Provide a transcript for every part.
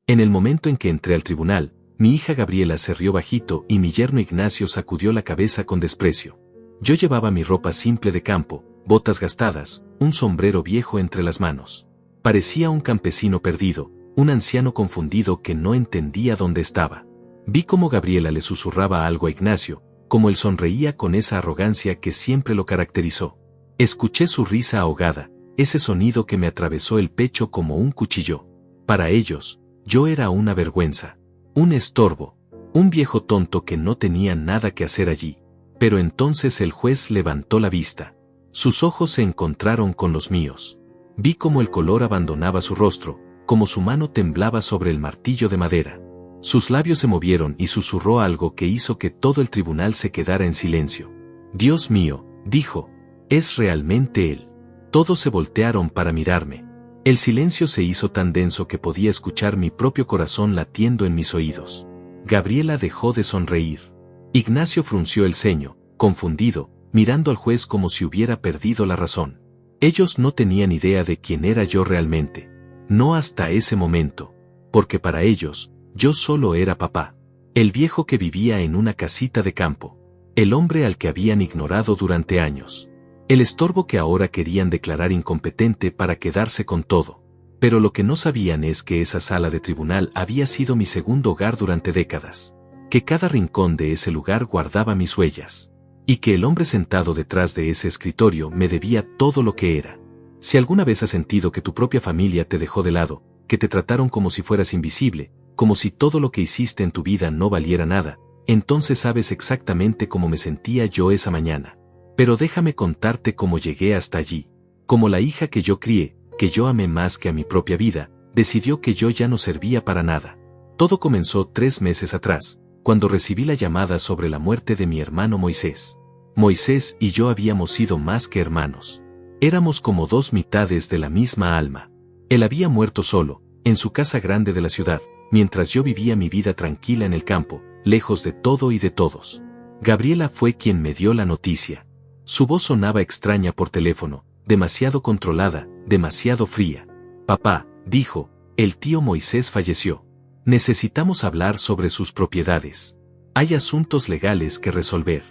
En el momento en que entré al tribunal, mi hija Gabriela se rió bajito y mi yerno Ignacio sacudió la cabeza con desprecio. Yo llevaba mi ropa simple de campo, botas gastadas, un sombrero viejo entre las manos. Parecía un campesino perdido, un anciano confundido que no entendía dónde estaba. Vi cómo Gabriela le susurraba algo a Ignacio, como él sonreía con esa arrogancia que siempre lo caracterizó. Escuché su risa ahogada, ese sonido que me atravesó el pecho como un cuchillo. Para ellos, yo era una vergüenza, un estorbo, un viejo tonto que no tenía nada que hacer allí. Pero entonces el juez levantó la vista. Sus ojos se encontraron con los míos. Vi cómo el color abandonaba su rostro, como su mano temblaba sobre el martillo de madera. Sus labios se movieron y susurró algo que hizo que todo el tribunal se quedara en silencio. Dios mío, dijo, es realmente él. Todos se voltearon para mirarme. El silencio se hizo tan denso que podía escuchar mi propio corazón latiendo en mis oídos. Gabriela dejó de sonreír. Ignacio frunció el ceño, confundido, mirando al juez como si hubiera perdido la razón. Ellos no tenían idea de quién era yo realmente. No hasta ese momento. Porque para ellos, yo solo era papá. El viejo que vivía en una casita de campo. El hombre al que habían ignorado durante años. El estorbo que ahora querían declarar incompetente para quedarse con todo. Pero lo que no sabían es que esa sala de tribunal había sido mi segundo hogar durante décadas. Que cada rincón de ese lugar guardaba mis huellas. Y que el hombre sentado detrás de ese escritorio me debía todo lo que era. Si alguna vez has sentido que tu propia familia te dejó de lado, que te trataron como si fueras invisible, como si todo lo que hiciste en tu vida no valiera nada, entonces sabes exactamente cómo me sentía yo esa mañana. Pero déjame contarte cómo llegué hasta allí. Como la hija que yo crié, que yo amé más que a mi propia vida, decidió que yo ya no servía para nada. Todo comenzó 3 meses atrás, cuando recibí la llamada sobre la muerte de mi hermano Moisés. Moisés y yo habíamos sido más que hermanos. Éramos como 2 mitades de la misma alma. Él había muerto solo, en su casa grande de la ciudad, mientras yo vivía mi vida tranquila en el campo, lejos de todo y de todos. Gabriela fue quien me dio la noticia. Su voz sonaba extraña por teléfono, demasiado controlada, demasiado fría. Papá, dijo, el tío Moisés falleció. Necesitamos hablar sobre sus propiedades. Hay asuntos legales que resolver.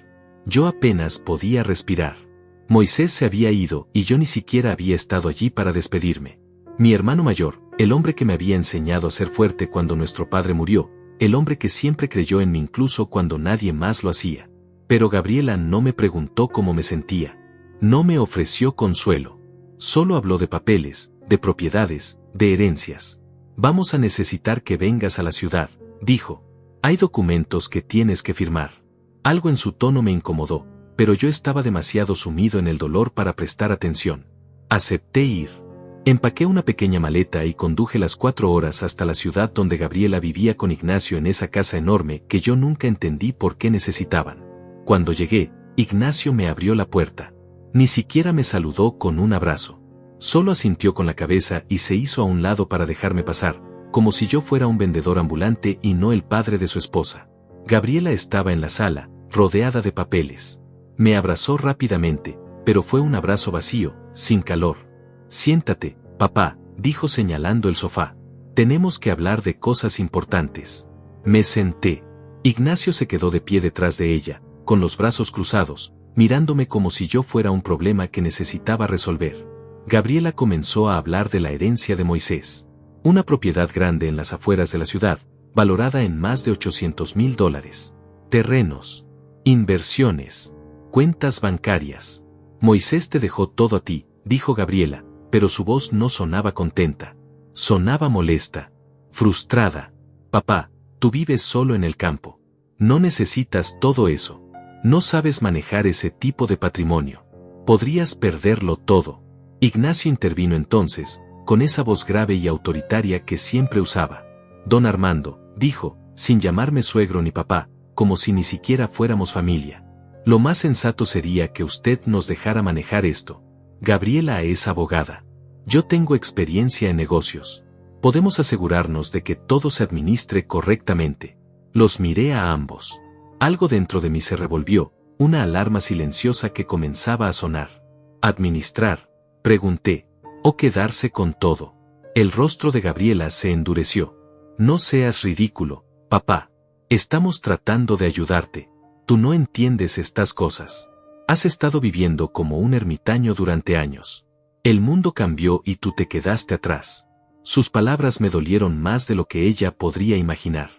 Yo apenas podía respirar. Moisés se había ido y yo ni siquiera había estado allí para despedirme. Mi hermano mayor, el hombre que me había enseñado a ser fuerte cuando nuestro padre murió, el hombre que siempre creyó en mí incluso cuando nadie más lo hacía. Pero Gabriela no me preguntó cómo me sentía. No me ofreció consuelo. Solo habló de papeles, de propiedades, de herencias. Vamos a necesitar que vengas a la ciudad, dijo. Hay documentos que tienes que firmar. Algo en su tono me incomodó, pero yo estaba demasiado sumido en el dolor para prestar atención. Acepté ir. Empaqué una pequeña maleta y conduje las 4 horas hasta la ciudad donde Gabriela vivía con Ignacio en esa casa enorme que yo nunca entendí por qué necesitaban. Cuando llegué, Ignacio me abrió la puerta. Ni siquiera me saludó con un abrazo. Solo asintió con la cabeza y se hizo a un lado para dejarme pasar, como si yo fuera un vendedor ambulante y no el padre de su esposa. Gabriela estaba en la sala, rodeada de papeles. Me abrazó rápidamente, pero fue un abrazo vacío, sin calor. Siéntate, papá, dijo señalando el sofá. Tenemos que hablar de cosas importantes. Me senté. Ignacio se quedó de pie detrás de ella, con los brazos cruzados, mirándome como si yo fuera un problema que necesitaba resolver. Gabriela comenzó a hablar de la herencia de Moisés. Una propiedad grande en las afueras de la ciudad, valorada en más de $800,000. Terrenos, inversiones, cuentas bancarias. Moisés te dejó todo a ti, dijo Gabriela, pero su voz no sonaba contenta. Sonaba molesta, frustrada. Papá, tú vives solo en el campo. No necesitas todo eso. No sabes manejar ese tipo de patrimonio. Podrías perderlo todo. Ignacio intervino entonces, con esa voz grave y autoritaria que siempre usaba. Don Armando, dijo, sin llamarme suegro ni papá, como si ni siquiera fuéramos familia. Lo más sensato sería que usted nos dejara manejar esto. Gabriela es abogada. Yo tengo experiencia en negocios. Podemos asegurarnos de que todo se administre correctamente. Los miré a ambos. Algo dentro de mí se revolvió, una alarma silenciosa que comenzaba a sonar. ¿Administrar?, pregunté. ¿O quedarse con todo? El rostro de Gabriela se endureció. No seas ridículo, papá. Estamos tratando de ayudarte. Tú no entiendes estas cosas. Has estado viviendo como un ermitaño durante años. El mundo cambió y tú te quedaste atrás. Sus palabras me dolieron más de lo que ella podría imaginar.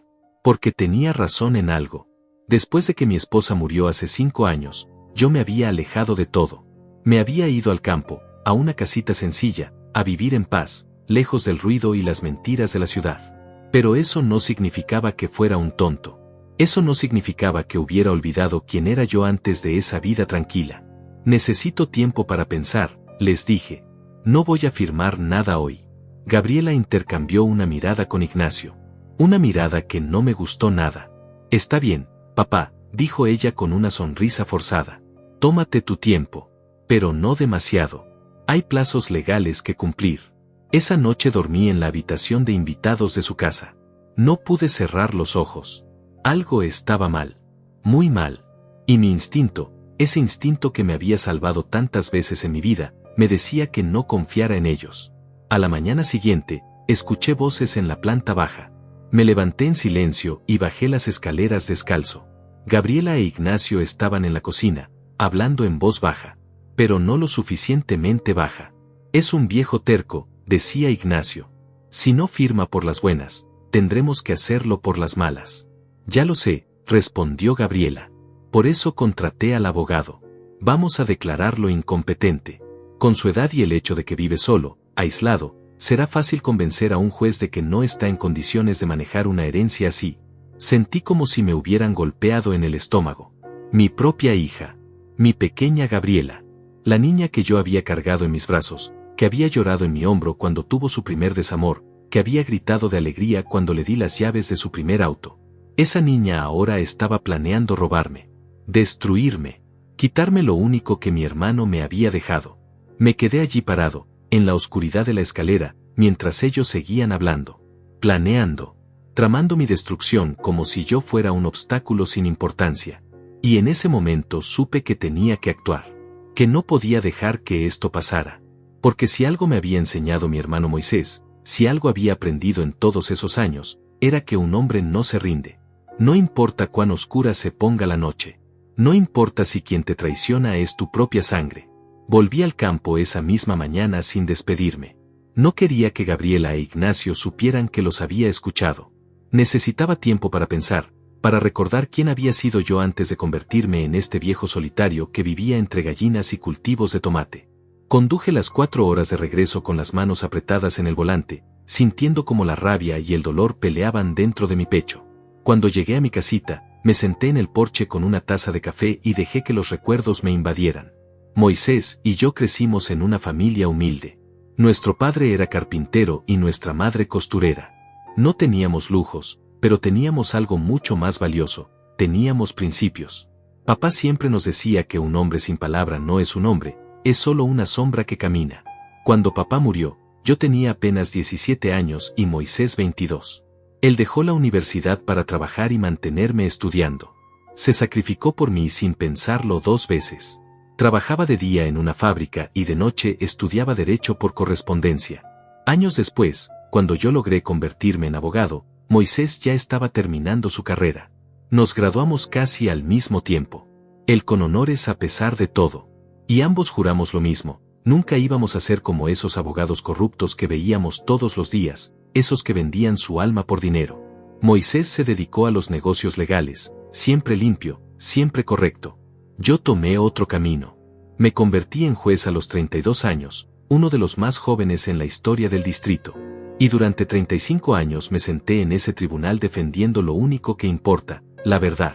Porque tenía razón en algo. Después de que mi esposa murió hace 5 años, yo me había alejado de todo. Me había ido al campo, a una casita sencilla, a vivir en paz, lejos del ruido y las mentiras de la ciudad. Pero eso no significaba que fuera un tonto. Eso no significaba que hubiera olvidado quién era yo antes de esa vida tranquila. Necesito tiempo para pensar, les dije. No voy a firmar nada hoy. Gabriela intercambió una mirada con Ignacio. Una mirada que no me gustó nada. Está bien, papá, dijo ella con una sonrisa forzada. Tómate tu tiempo. Pero no demasiado. Hay plazos legales que cumplir. Esa noche dormí en la habitación de invitados de su casa. No pude cerrar los ojos. Algo estaba mal. Muy mal. Y mi instinto, ese instinto que me había salvado tantas veces en mi vida, me decía que no confiara en ellos. A la mañana siguiente, escuché voces en la planta baja. Me levanté en silencio y bajé las escaleras descalzo. Gabriela e Ignacio estaban en la cocina, hablando en voz baja. Pero no lo suficientemente baja. Es un viejo terco, decía Ignacio. Si no firma por las buenas, tendremos que hacerlo por las malas. Ya lo sé, respondió Gabriela. Por eso contraté al abogado. Vamos a declararlo incompetente. Con su edad y el hecho de que vive solo, aislado, será fácil convencer a un juez de que no está en condiciones de manejar una herencia así. Sentí como si me hubieran golpeado en el estómago. Mi propia hija. Mi pequeña Gabriela. La niña que yo había cargado en mis brazos, que había llorado en mi hombro cuando tuvo su primer desamor, que había gritado de alegría cuando le di las llaves de su primer auto. Esa niña ahora estaba planeando robarme. Destruirme. Quitarme lo único que mi hermano me había dejado. Me quedé allí parado, en la oscuridad de la escalera, mientras ellos seguían hablando. Planeando. Tramando mi destrucción como si yo fuera un obstáculo sin importancia. Y en ese momento supe que tenía que actuar. Que no podía dejar que esto pasara. Porque si algo me había enseñado mi hermano Moisés, si algo había aprendido en todos esos años, era que un hombre no se rinde. No importa cuán oscura se ponga la noche. No importa si quien te traiciona es tu propia sangre. Volví al campo esa misma mañana sin despedirme. No quería que Gabriela e Ignacio supieran que los había escuchado. Necesitaba tiempo para pensar, para recordar quién había sido yo antes de convertirme en este viejo solitario que vivía entre gallinas y cultivos de tomate. Conduje las 4 horas de regreso con las manos apretadas en el volante, sintiendo como la rabia y el dolor peleaban dentro de mi pecho. Cuando llegué a mi casita, me senté en el porche con una taza de café y dejé que los recuerdos me invadieran. Moisés y yo crecimos en una familia humilde. Nuestro padre era carpintero y nuestra madre costurera. No teníamos lujos, pero teníamos algo mucho más valioso, teníamos principios. Papá siempre nos decía que un hombre sin palabra no es un hombre, es solo una sombra que camina. Cuando papá murió, yo tenía apenas 17 años y Moisés 22. Él dejó la universidad para trabajar y mantenerme estudiando. Se sacrificó por mí sin pensarlo 2 veces. Trabajaba de día en una fábrica y de noche estudiaba derecho por correspondencia. Años después, cuando yo logré convertirme en abogado, Moisés ya estaba terminando su carrera. Nos graduamos casi al mismo tiempo. Él con honores a pesar de todo. Y ambos juramos lo mismo, nunca íbamos a ser como esos abogados corruptos que veíamos todos los días, esos que vendían su alma por dinero. Moisés se dedicó a los negocios legales, siempre limpio, siempre correcto. Yo tomé otro camino. Me convertí en juez a los 32 años, uno de los más jóvenes en la historia del distrito. Y durante 35 años me senté en ese tribunal defendiendo lo único que importa, la verdad.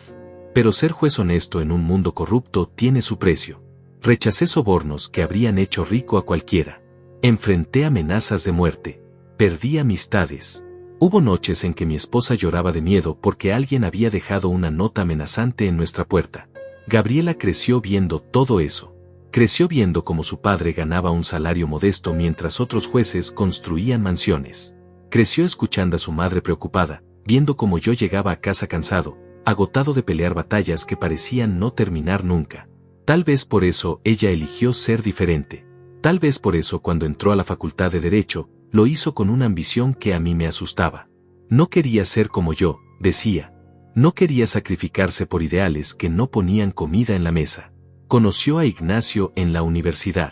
Pero ser juez honesto en un mundo corrupto tiene su precio. Rechacé sobornos que habrían hecho rico a cualquiera. Enfrenté amenazas de muerte. Perdí amistades. Hubo noches en que mi esposa lloraba de miedo porque alguien había dejado una nota amenazante en nuestra puerta. Gabriela creció viendo todo eso. Creció viendo cómo su padre ganaba un salario modesto mientras otros jueces construían mansiones. Creció escuchando a su madre preocupada, viendo cómo yo llegaba a casa cansado, agotado de pelear batallas que parecían no terminar nunca. Tal vez por eso ella eligió ser diferente. Tal vez por eso cuando entró a la facultad de Derecho, lo hizo con una ambición que a mí me asustaba. No quería ser como yo, decía. No quería sacrificarse por ideales que no ponían comida en la mesa. Conoció a Ignacio en la universidad.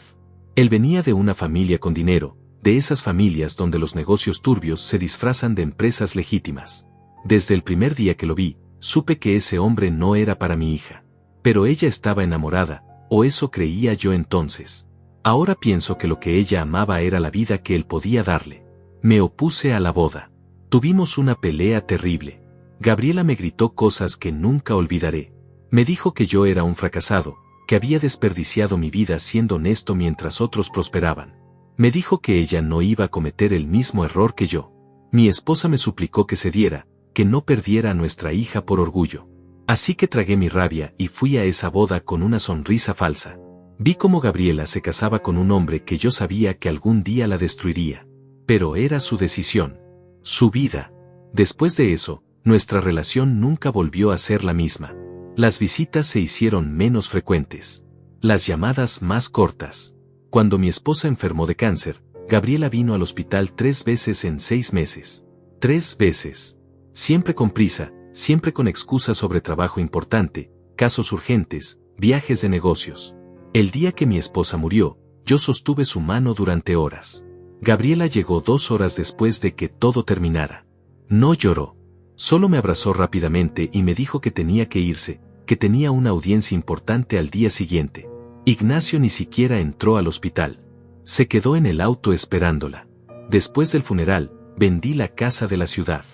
Él venía de una familia con dinero, de esas familias donde los negocios turbios se disfrazan de empresas legítimas. Desde el primer día que lo vi, supe que ese hombre no era para mi hija. Pero ella estaba enamorada, o eso creía yo entonces. Ahora pienso que lo que ella amaba era la vida que él podía darle. Me opuse a la boda. Tuvimos una pelea terrible. Gabriela me gritó cosas que nunca olvidaré. Me dijo que yo era un fracasado, que había desperdiciado mi vida siendo honesto mientras otros prosperaban. Me dijo que ella no iba a cometer el mismo error que yo. Mi esposa me suplicó que cediera, que no perdiera a nuestra hija por orgullo. Así que tragué mi rabia y fui a esa boda con una sonrisa falsa. Vi cómo Gabriela se casaba con un hombre que yo sabía que algún día la destruiría. Pero era su decisión. Su vida. Después de eso, nuestra relación nunca volvió a ser la misma. Las visitas se hicieron menos frecuentes. Las llamadas más cortas. Cuando mi esposa enfermó de cáncer, Gabriela vino al hospital 3 veces en 6 meses. 3 veces. Siempre con prisa, siempre con excusas sobre trabajo importante, casos urgentes, viajes de negocios. El día que mi esposa murió, yo sostuve su mano durante horas. Gabriela llegó 2 horas después de que todo terminara. No lloró. Solo me abrazó rápidamente y me dijo que tenía que irse, que tenía una audiencia importante al día siguiente. Ignacio ni siquiera entró al hospital. Se quedó en el auto esperándola. Después del funeral, vendí la casa de la ciudad.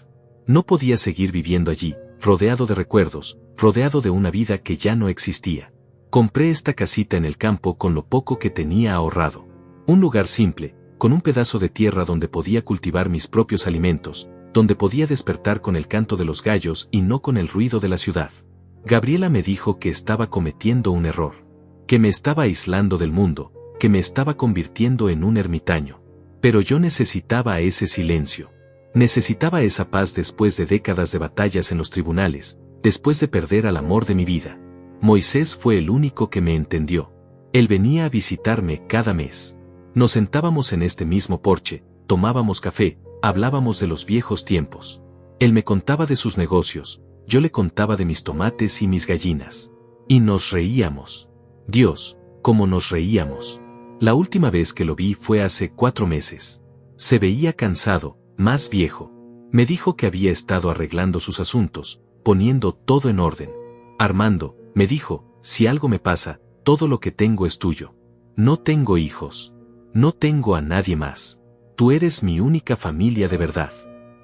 No podía seguir viviendo allí, rodeado de recuerdos, rodeado de una vida que ya no existía. Compré esta casita en el campo con lo poco que tenía ahorrado. Un lugar simple, con un pedazo de tierra donde podía cultivar mis propios alimentos, donde podía despertar con el canto de los gallos y no con el ruido de la ciudad. Gabriela me dijo que estaba cometiendo un error, que me estaba aislando del mundo, que me estaba convirtiendo en un ermitaño. Pero yo necesitaba ese silencio. Necesitaba esa paz después de décadas de batallas en los tribunales, después de perder al amor de mi vida. Moisés fue el único que me entendió. Él venía a visitarme cada mes. Nos sentábamos en este mismo porche, tomábamos café, hablábamos de los viejos tiempos. Él me contaba de sus negocios, yo le contaba de mis tomates y mis gallinas. Y nos reíamos. Dios, cómo nos reíamos. La última vez que lo vi fue hace 4 meses. Se veía cansado, más viejo. Me dijo que había estado arreglando sus asuntos, poniendo todo en orden. Armando, me dijo, si algo me pasa, todo lo que tengo es tuyo. No tengo hijos. No tengo a nadie más. Tú eres mi única familia de verdad.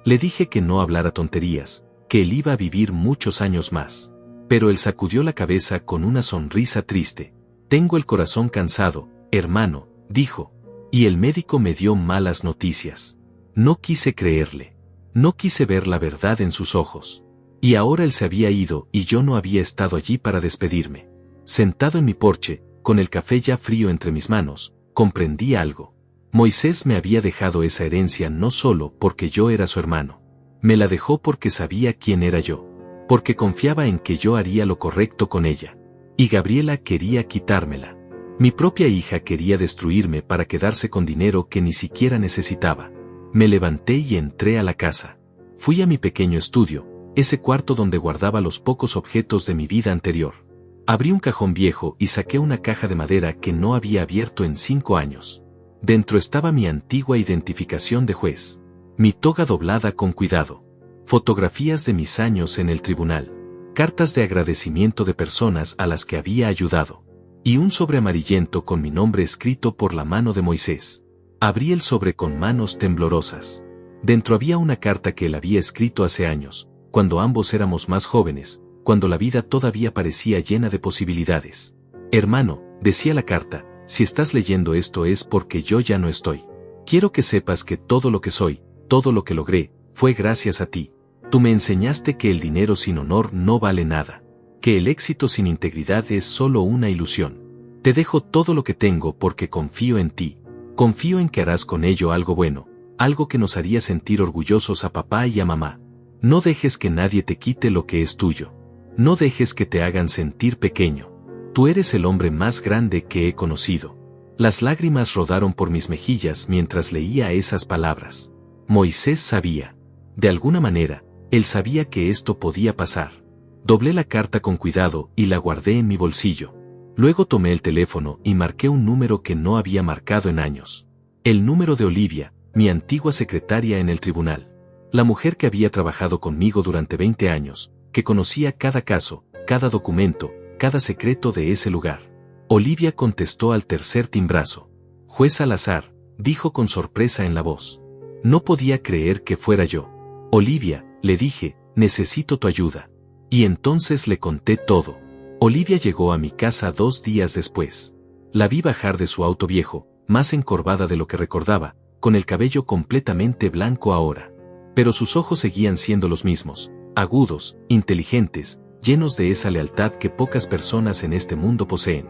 Le dije que no hablara tonterías, que él iba a vivir muchos años más. Pero él sacudió la cabeza con una sonrisa triste. Tengo el corazón cansado, hermano, dijo. Y el médico me dio malas noticias. No quise creerle. No quise ver la verdad en sus ojos. Y ahora él se había ido y yo no había estado allí para despedirme. Sentado en mi porche, con el café ya frío entre mis manos, comprendí algo. Moisés me había dejado esa herencia no solo porque yo era su hermano. Me la dejó porque sabía quién era yo. Porque confiaba en que yo haría lo correcto con ella. Y Gabriela quería quitármela. Mi propia hija quería destruirme para quedarse con dinero que ni siquiera necesitaba. Me levanté y entré a la casa. Fui a mi pequeño estudio, ese cuarto donde guardaba los pocos objetos de mi vida anterior. Abrí un cajón viejo y saqué una caja de madera que no había abierto en 5 años. Dentro estaba mi antigua identificación de juez. Mi toga doblada con cuidado. Fotografías de mis años en el tribunal. Cartas de agradecimiento de personas a las que había ayudado. Y un sobre amarillento con mi nombre escrito por la mano de Moisés. Abrí el sobre con manos temblorosas. Dentro había una carta que él había escrito hace años, cuando ambos éramos más jóvenes, cuando la vida todavía parecía llena de posibilidades. Hermano, decía la carta, si estás leyendo esto es porque yo ya no estoy. Quiero que sepas que todo lo que soy, todo lo que logré, fue gracias a ti. Tú me enseñaste que el dinero sin honor no vale nada, que el éxito sin integridad es solo una ilusión. Te dejo todo lo que tengo porque confío en ti. Confío en que harás con ello algo bueno, algo que nos haría sentir orgullosos a papá y a mamá. No dejes que nadie te quite lo que es tuyo. No dejes que te hagan sentir pequeño. Tú eres el hombre más grande que he conocido. Las lágrimas rodaron por mis mejillas mientras leía esas palabras. Moisés sabía. De alguna manera, él sabía que esto podía pasar. Doblé la carta con cuidado y la guardé en mi bolsillo. Luego tomé el teléfono y marqué un número que no había marcado en años. El número de Olivia, mi antigua secretaria en el tribunal. La mujer que había trabajado conmigo durante 20 años, que conocía cada caso, cada documento, cada secreto de ese lugar. Olivia contestó al tercer timbrazo. Juez Salazar, dijo con sorpresa en la voz. No podía creer que fuera yo. Olivia, le dije, necesito tu ayuda. Y entonces le conté todo. Olivia llegó a mi casa 2 días después. La vi bajar de su auto viejo, más encorvada de lo que recordaba, con el cabello completamente blanco ahora. Pero sus ojos seguían siendo los mismos, agudos, inteligentes, llenos de esa lealtad que pocas personas en este mundo poseen.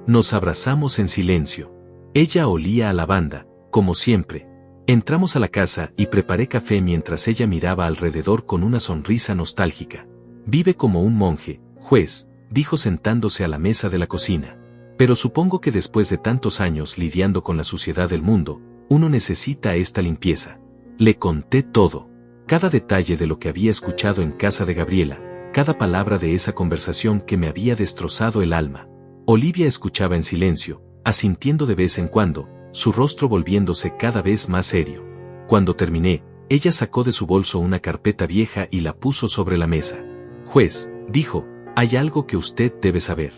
Nos abrazamos en silencio. Ella olía a lavanda, como siempre. Entramos a la casa y preparé café mientras ella miraba alrededor con una sonrisa nostálgica. Vive como un monje, juez, dijo sentándose a la mesa de la cocina. Pero supongo que después de tantos años lidiando con la suciedad del mundo, uno necesita esta limpieza. Le conté todo. Cada detalle de lo que había escuchado en casa de Gabriela, cada palabra de esa conversación que me había destrozado el alma. Olivia escuchaba en silencio, asintiendo de vez en cuando, su rostro volviéndose cada vez más serio. Cuando terminé, ella sacó de su bolso una carpeta vieja y la puso sobre la mesa. Juez, dijo, hay algo que usted debe saber.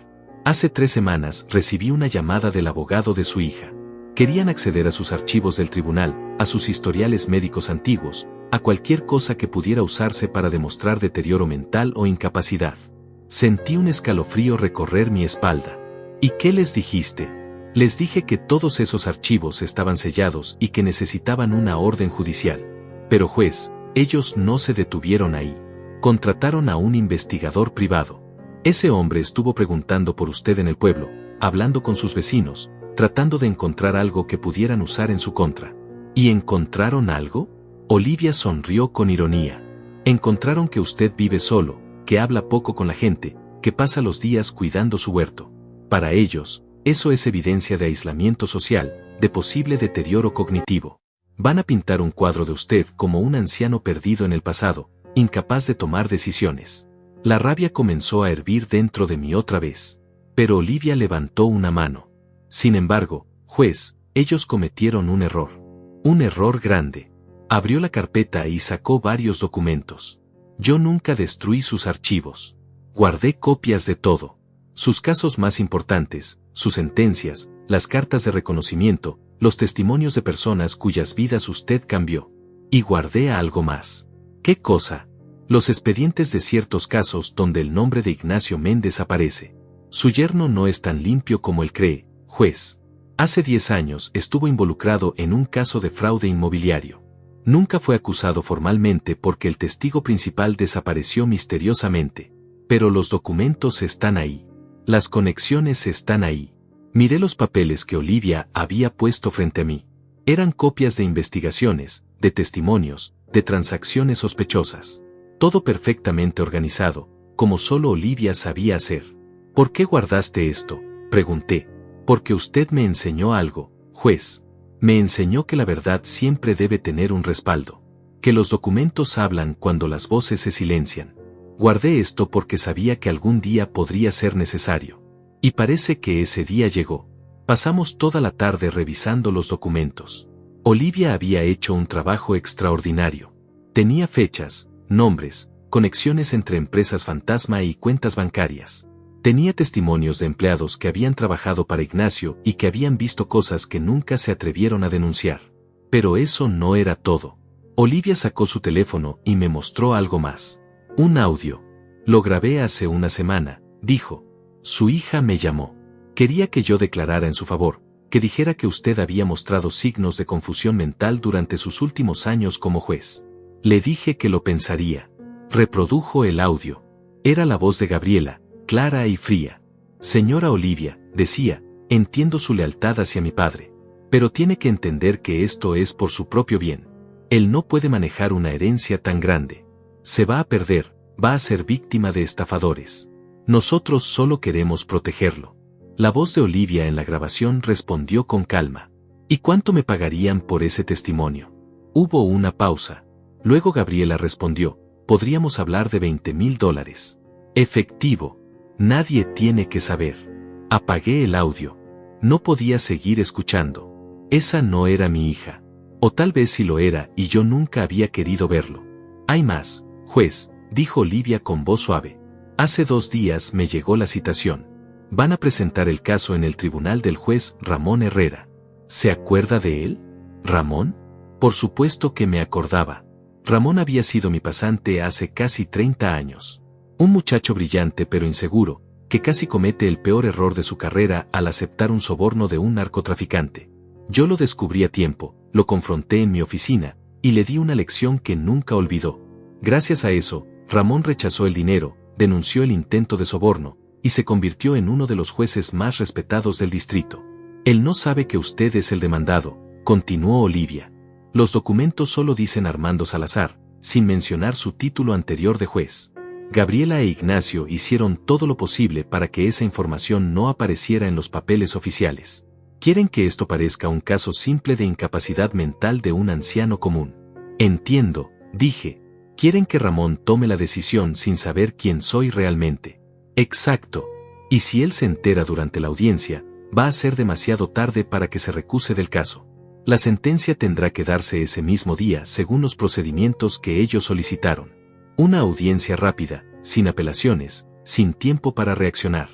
Hace 3 semanas recibí una llamada del abogado de su hija. Querían acceder a sus archivos del tribunal, a sus historiales médicos antiguos, a cualquier cosa que pudiera usarse para demostrar deterioro mental o incapacidad. Sentí un escalofrío recorrer mi espalda. ¿Y qué les dijiste? Les dije que todos esos archivos estaban sellados y que necesitaban una orden judicial. Pero juez, ellos no se detuvieron ahí. Contrataron a un investigador privado. Ese hombre estuvo preguntando por usted en el pueblo, hablando con sus vecinos, tratando de encontrar algo que pudieran usar en su contra. ¿Y encontraron algo? Olivia sonrió con ironía. Encontraron que usted vive solo, que habla poco con la gente, que pasa los días cuidando su huerto. Para ellos, eso es evidencia de aislamiento social, de posible deterioro cognitivo. Van a pintar un cuadro de usted como un anciano perdido en el pasado, incapaz de tomar decisiones. La rabia comenzó a hervir dentro de mí otra vez. Pero Olivia levantó una mano. Sin embargo, juez, ellos cometieron un error. Un error grande. Abrió la carpeta y sacó varios documentos. Yo nunca destruí sus archivos. Guardé copias de todo. Sus casos más importantes, sus sentencias, las cartas de reconocimiento, los testimonios de personas cuyas vidas usted cambió. Y guardé algo más. ¿Qué cosa? Los expedientes de ciertos casos donde el nombre de Ignacio Méndez aparece. Su yerno no es tan limpio como él cree, juez. Hace 10 años estuvo involucrado en un caso de fraude inmobiliario. Nunca fue acusado formalmente porque el testigo principal desapareció misteriosamente. Pero los documentos están ahí. Las conexiones están ahí. Miré los papeles que Olivia había puesto frente a mí. Eran copias de investigaciones, de testimonios, de transacciones sospechosas. Todo perfectamente organizado, como solo Olivia sabía hacer. ¿Por qué guardaste esto?, pregunté. Porque usted me enseñó algo, juez. Me enseñó que la verdad siempre debe tener un respaldo. Que los documentos hablan cuando las voces se silencian. Guardé esto porque sabía que algún día podría ser necesario. Y parece que ese día llegó. Pasamos toda la tarde revisando los documentos. Olivia había hecho un trabajo extraordinario. Tenía fechas, nombres, conexiones entre empresas fantasma y cuentas bancarias. Tenía testimonios de empleados que habían trabajado para Ignacio y que habían visto cosas que nunca se atrevieron a denunciar. Pero eso no era todo. Olivia sacó su teléfono y me mostró algo más. Un audio. Lo grabé hace una semana, dijo. Su hija me llamó. Quería que yo declarara en su favor, que dijera que usted había mostrado signos de confusión mental durante sus últimos años como juez. Le dije que lo pensaría. Reprodujo el audio. Era la voz de Gabriela, clara y fría. Señora Olivia, decía, entiendo su lealtad hacia mi padre. Pero tiene que entender que esto es por su propio bien. Él no puede manejar una herencia tan grande. Se va a perder, va a ser víctima de estafadores. Nosotros solo queremos protegerlo. La voz de Olivia en la grabación respondió con calma. ¿Y cuánto me pagarían por ese testimonio? Hubo una pausa. Luego Gabriela respondió, podríamos hablar de $20,000. Efectivo. Nadie tiene que saber. Apagué el audio. No podía seguir escuchando. Esa no era mi hija. O tal vez sí lo era y yo nunca había querido verlo. Hay más, juez, dijo Olivia con voz suave. Hace 2 días me llegó la citación. Van a presentar el caso en el tribunal del juez Ramón Herrera. ¿Se acuerda de él? ¿Ramón? Por supuesto que me acordaba. Ramón había sido mi pasante hace casi 30 años. Un muchacho brillante pero inseguro, que casi comete el peor error de su carrera al aceptar un soborno de un narcotraficante. Yo lo descubrí a tiempo, lo confronté en mi oficina, y le di una lección que nunca olvidó. Gracias a eso, Ramón rechazó el dinero, denunció el intento de soborno, y se convirtió en uno de los jueces más respetados del distrito. Él no sabe que usted es el demandado, continuó Olivia. Los documentos solo dicen Armando Salazar, sin mencionar su título anterior de juez. Gabriela e Ignacio hicieron todo lo posible para que esa información no apareciera en los papeles oficiales. Quieren que esto parezca un caso simple de incapacidad mental de un anciano común. Entiendo, dije. Quieren que Ramón tome la decisión sin saber quién soy realmente. Exacto. Y si él se entera durante la audiencia, va a ser demasiado tarde para que se recuse del caso. La sentencia tendrá que darse ese mismo día según los procedimientos que ellos solicitaron. Una audiencia rápida, sin apelaciones, sin tiempo para reaccionar.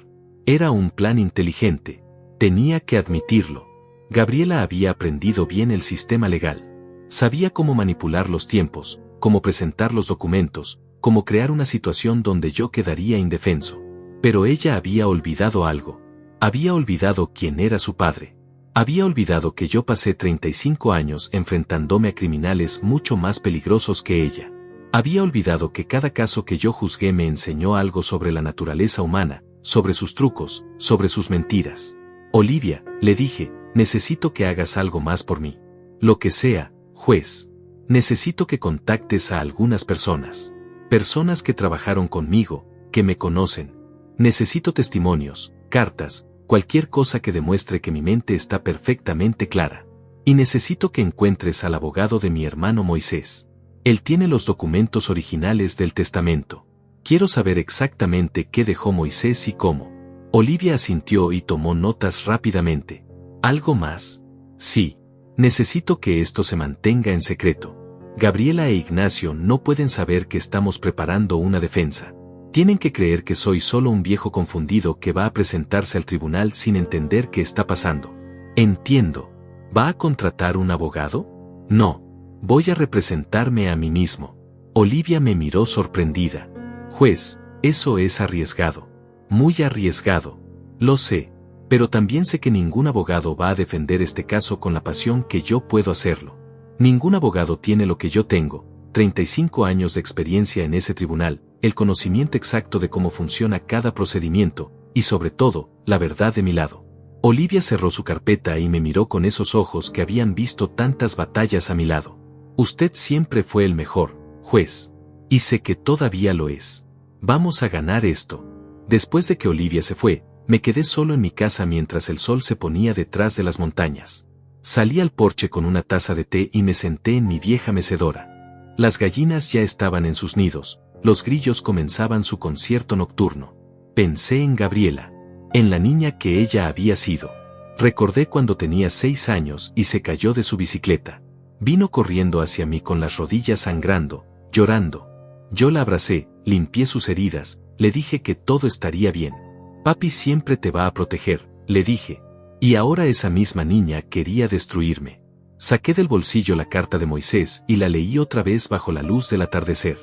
Era un plan inteligente. Tenía que admitirlo. Gabriela había aprendido bien el sistema legal. Sabía cómo manipular los tiempos, cómo presentar los documentos, cómo crear una situación donde yo quedaría indefenso. Pero ella había olvidado algo. Había olvidado quién era su padre. Había olvidado que yo pasé 35 años enfrentándome a criminales mucho más peligrosos que ella. Había olvidado que cada caso que yo juzgué me enseñó algo sobre la naturaleza humana, sobre sus trucos, sobre sus mentiras. Olivia, le dije, necesito que hagas algo más por mí. Lo que sea, juez. Necesito que contactes a algunas personas. Personas que trabajaron conmigo, que me conocen. Necesito testimonios, cartas, cualquier cosa que demuestre que mi mente está perfectamente clara. Y necesito que encuentres al abogado de mi hermano Moisés. Él tiene los documentos originales del testamento. Quiero saber exactamente qué dejó Moisés y cómo. Olivia asintió y tomó notas rápidamente. ¿Algo más? Sí. Necesito que esto se mantenga en secreto. Gabriela e Ignacio no pueden saber que estamos preparando una defensa. Tienen que creer que soy solo un viejo confundido que va a presentarse al tribunal sin entender qué está pasando. Entiendo. ¿Va a contratar un abogado? No. Voy a representarme a mí mismo. Olivia me miró sorprendida. Juez, eso es arriesgado. Muy arriesgado. Lo sé. Pero también sé que ningún abogado va a defender este caso con la pasión que yo puedo hacerlo. Ningún abogado tiene lo que yo tengo, 35 años de experiencia en ese tribunal, el conocimiento exacto de cómo funciona cada procedimiento, y sobre todo, la verdad de mi lado. Olivia cerró su carpeta y me miró con esos ojos que habían visto tantas batallas a mi lado. Usted siempre fue el mejor, juez. Y sé que todavía lo es. Vamos a ganar esto. Después de que Olivia se fue, me quedé solo en mi casa mientras el sol se ponía detrás de las montañas. Salí al porche con una taza de té y me senté en mi vieja mecedora. Las gallinas ya estaban en sus nidos, los grillos comenzaban su concierto nocturno. Pensé en Gabriela, en la niña que ella había sido. Recordé cuando tenía 6 años y se cayó de su bicicleta. Vino corriendo hacia mí con las rodillas sangrando, llorando. Yo la abracé, limpié sus heridas, le dije que todo estaría bien. Papi siempre te va a proteger, le dije. Y ahora esa misma niña quería destruirme. Saqué del bolsillo la carta de Moisés y la leí otra vez bajo la luz del atardecer.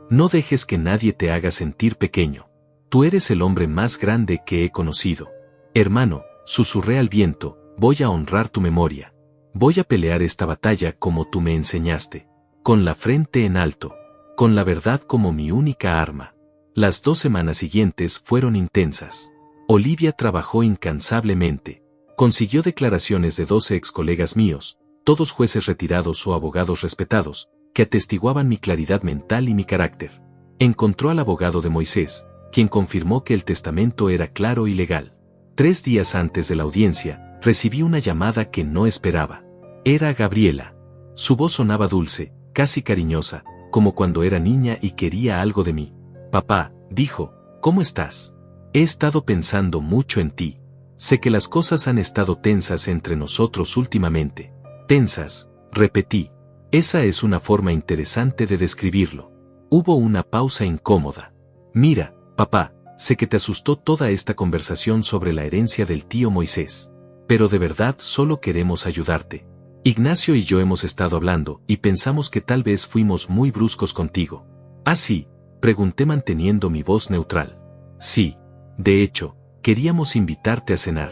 No dejes que nadie te haga sentir pequeño. Tú eres el hombre más grande que he conocido. Hermano, susurré al viento, voy a honrar tu memoria. Voy a pelear esta batalla como tú me enseñaste. Con la frente en alto. Con la verdad como mi única arma. Las 2 semanas siguientes fueron intensas. Olivia trabajó incansablemente. Consiguió declaraciones de 12 ex colegas míos, todos jueces retirados o abogados respetados, que atestiguaban mi claridad mental y mi carácter. Encontró al abogado de Moisés, quien confirmó que el testamento era claro y legal. 3 días antes de la audiencia, recibí una llamada que no esperaba. Era Gabriela. Su voz sonaba dulce, casi cariñosa, como cuando era niña y quería algo de mí. Papá, dijo, ¿cómo estás? He estado pensando mucho en ti. Sé que las cosas han estado tensas entre nosotros últimamente. Tensas, repetí. Esa es una forma interesante de describirlo. Hubo una pausa incómoda. Mira, papá, sé que te asustó toda esta conversación sobre la herencia del tío Moisés. Pero de verdad solo queremos ayudarte. Ignacio y yo hemos estado hablando y pensamos que tal vez fuimos muy bruscos contigo. ¿Ah, sí? Pregunté manteniendo mi voz neutral. Sí. De hecho, queríamos invitarte a cenar.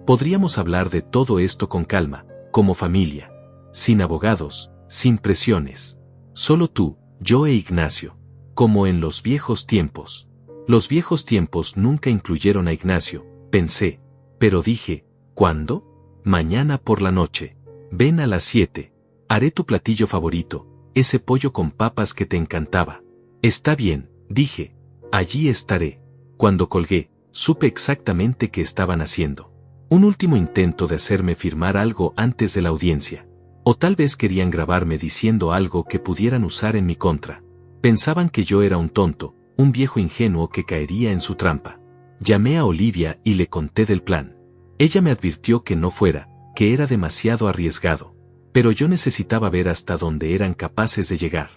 Podríamos hablar de todo esto con calma, como familia. Sin abogados, sin presiones. Solo tú, yo e Ignacio. Como en los viejos tiempos. Los viejos tiempos nunca incluyeron a Ignacio, pensé. Pero dije, ¿cuándo? Mañana por la noche. Ven a las 7. Haré tu platillo favorito, ese pollo con papas que te encantaba. Está bien, dije. Allí estaré. Cuando colgué, supe exactamente qué estaban haciendo. Un último intento de hacerme firmar algo antes de la audiencia. O tal vez querían grabarme diciendo algo que pudieran usar en mi contra. Pensaban que yo era un tonto, un viejo ingenuo que caería en su trampa. Llamé a Olivia y le conté del plan. Ella me advirtió que no fuera, que era demasiado arriesgado. Pero yo necesitaba ver hasta dónde eran capaces de llegar.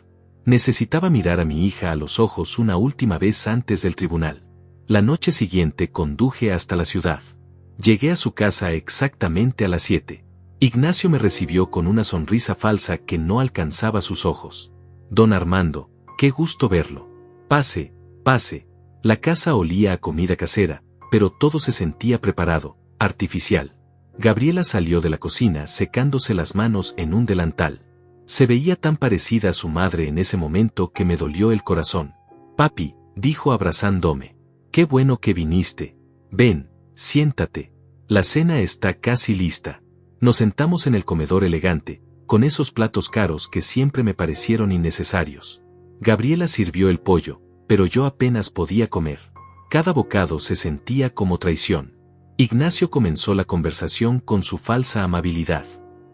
Necesitaba mirar a mi hija a los ojos una última vez antes del tribunal. La noche siguiente conduje hasta la ciudad. Llegué a su casa exactamente a las 7. Ignacio me recibió con una sonrisa falsa que no alcanzaba sus ojos. Don Armando, qué gusto verlo. Pase, pase. La casa olía a comida casera, pero todo se sentía preparado, artificial. Gabriela salió de la cocina secándose las manos en un delantal. Se veía tan parecida a su madre en ese momento que me dolió el corazón. Papi, dijo abrazándome. Qué bueno que viniste. Ven, siéntate. La cena está casi lista. Nos sentamos en el comedor elegante, con esos platos caros que siempre me parecieron innecesarios. Gabriela sirvió el pollo, pero yo apenas podía comer. Cada bocado se sentía como traición. Ignacio comenzó la conversación con su falsa amabilidad.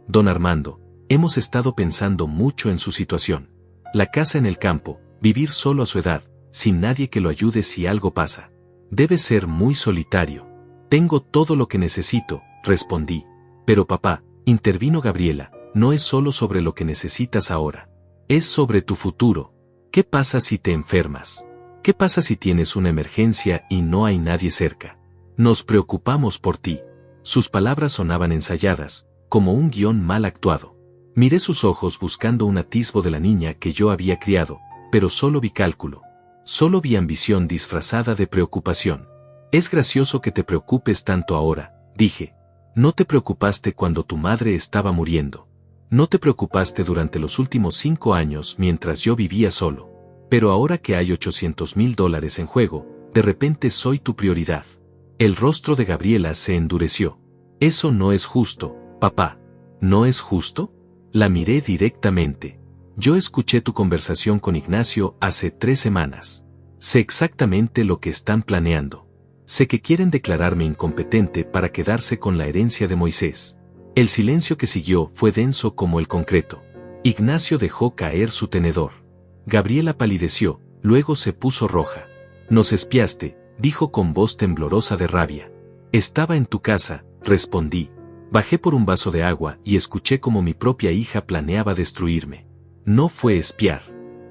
Don Armando, hemos estado pensando mucho en su situación. La casa en el campo, vivir solo a su edad, sin nadie que lo ayude si algo pasa. Debe ser muy solitario. Tengo todo lo que necesito, respondí. Pero papá, intervino Gabriela, no es solo sobre lo que necesitas ahora. Es sobre tu futuro. ¿Qué pasa si te enfermas? ¿Qué pasa si tienes una emergencia y no hay nadie cerca? Nos preocupamos por ti. Sus palabras sonaban ensayadas, como un guión mal actuado. Miré sus ojos buscando un atisbo de la niña que yo había criado, pero solo vi cálculo. Solo vi ambición disfrazada de preocupación. Es gracioso que te preocupes tanto ahora, dije. No te preocupaste cuando tu madre estaba muriendo. No te preocupaste durante los últimos 5 años mientras yo vivía solo. Pero ahora que hay $800,000 en juego, de repente soy tu prioridad. El rostro de Gabriela se endureció. Eso no es justo, papá. ¿No es justo? La miré directamente. Yo escuché tu conversación con Ignacio hace 3 semanas. Sé exactamente lo que están planeando. Sé que quieren declararme incompetente para quedarse con la herencia de Moisés. El silencio que siguió fue denso como el concreto. Ignacio dejó caer su tenedor. Gabriela palideció, luego se puso roja. Nos espiaste, dijo con voz temblorosa de rabia. Estaba en tu casa, respondí. Bajé por un vaso de agua y escuché cómo mi propia hija planeaba destruirme. No fue espiar.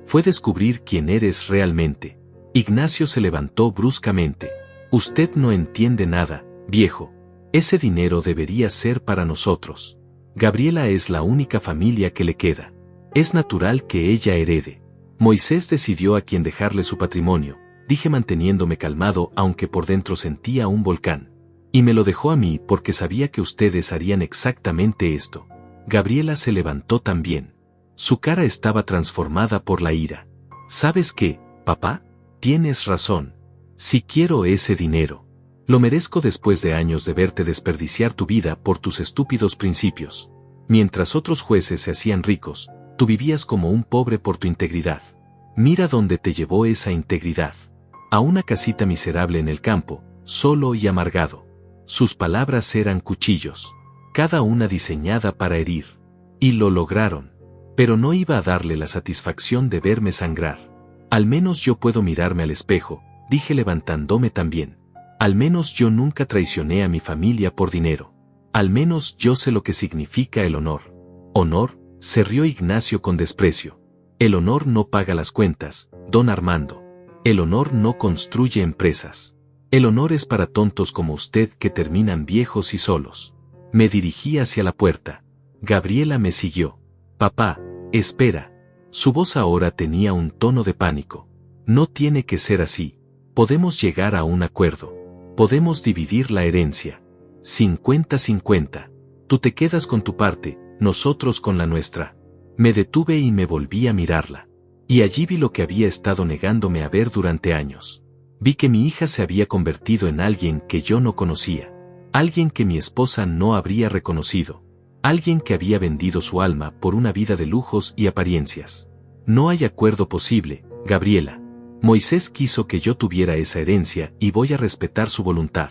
Fue descubrir quién eres realmente. Ignacio se levantó bruscamente. Usted no entiende nada, viejo. Ese dinero debería ser para nosotros. Gabriela es la única familia que le queda. Es natural que ella herede. Moisés decidió a quién dejarle su patrimonio, dije manteniéndome calmado aunque por dentro sentía un volcán. Y me lo dejó a mí porque sabía que ustedes harían exactamente esto. Gabriela se levantó también. Su cara estaba transformada por la ira. ¿Sabes qué, papá? Tienes razón. Si quiero ese dinero. Lo merezco después de años de verte desperdiciar tu vida por tus estúpidos principios. Mientras otros jueces se hacían ricos, tú vivías como un pobre por tu integridad. Mira dónde te llevó esa integridad. A una casita miserable en el campo, solo y amargado. Sus palabras eran cuchillos. Cada una diseñada para herir. Y lo lograron. pero no iba a darle la satisfacción de verme sangrar. Al menos yo puedo mirarme al espejo, dije levantándome también. Al menos yo nunca traicioné a mi familia por dinero. Al menos yo sé lo que significa el honor. ¿Honor?, se rió Ignacio con desprecio. El honor no paga las cuentas, don Armando. El honor no construye empresas. El honor es para tontos como usted que terminan viejos y solos. Me dirigí hacia la puerta. Gabriela me siguió. Papá, espera. Su voz ahora tenía un tono de pánico. No tiene que ser así. Podemos llegar a un acuerdo. Podemos dividir la herencia. 50-50. Tú te quedas con tu parte, nosotros con la nuestra. Me detuve y me volví a mirarla. Y allí vi lo que había estado negándome a ver durante años. Vi que mi hija se había convertido en alguien que yo no conocía. Alguien que mi esposa no habría reconocido. Alguien que había vendido su alma por una vida de lujos y apariencias. No hay acuerdo posible, Gabriela. Moisés quiso que yo tuviera esa herencia y voy a respetar su voluntad.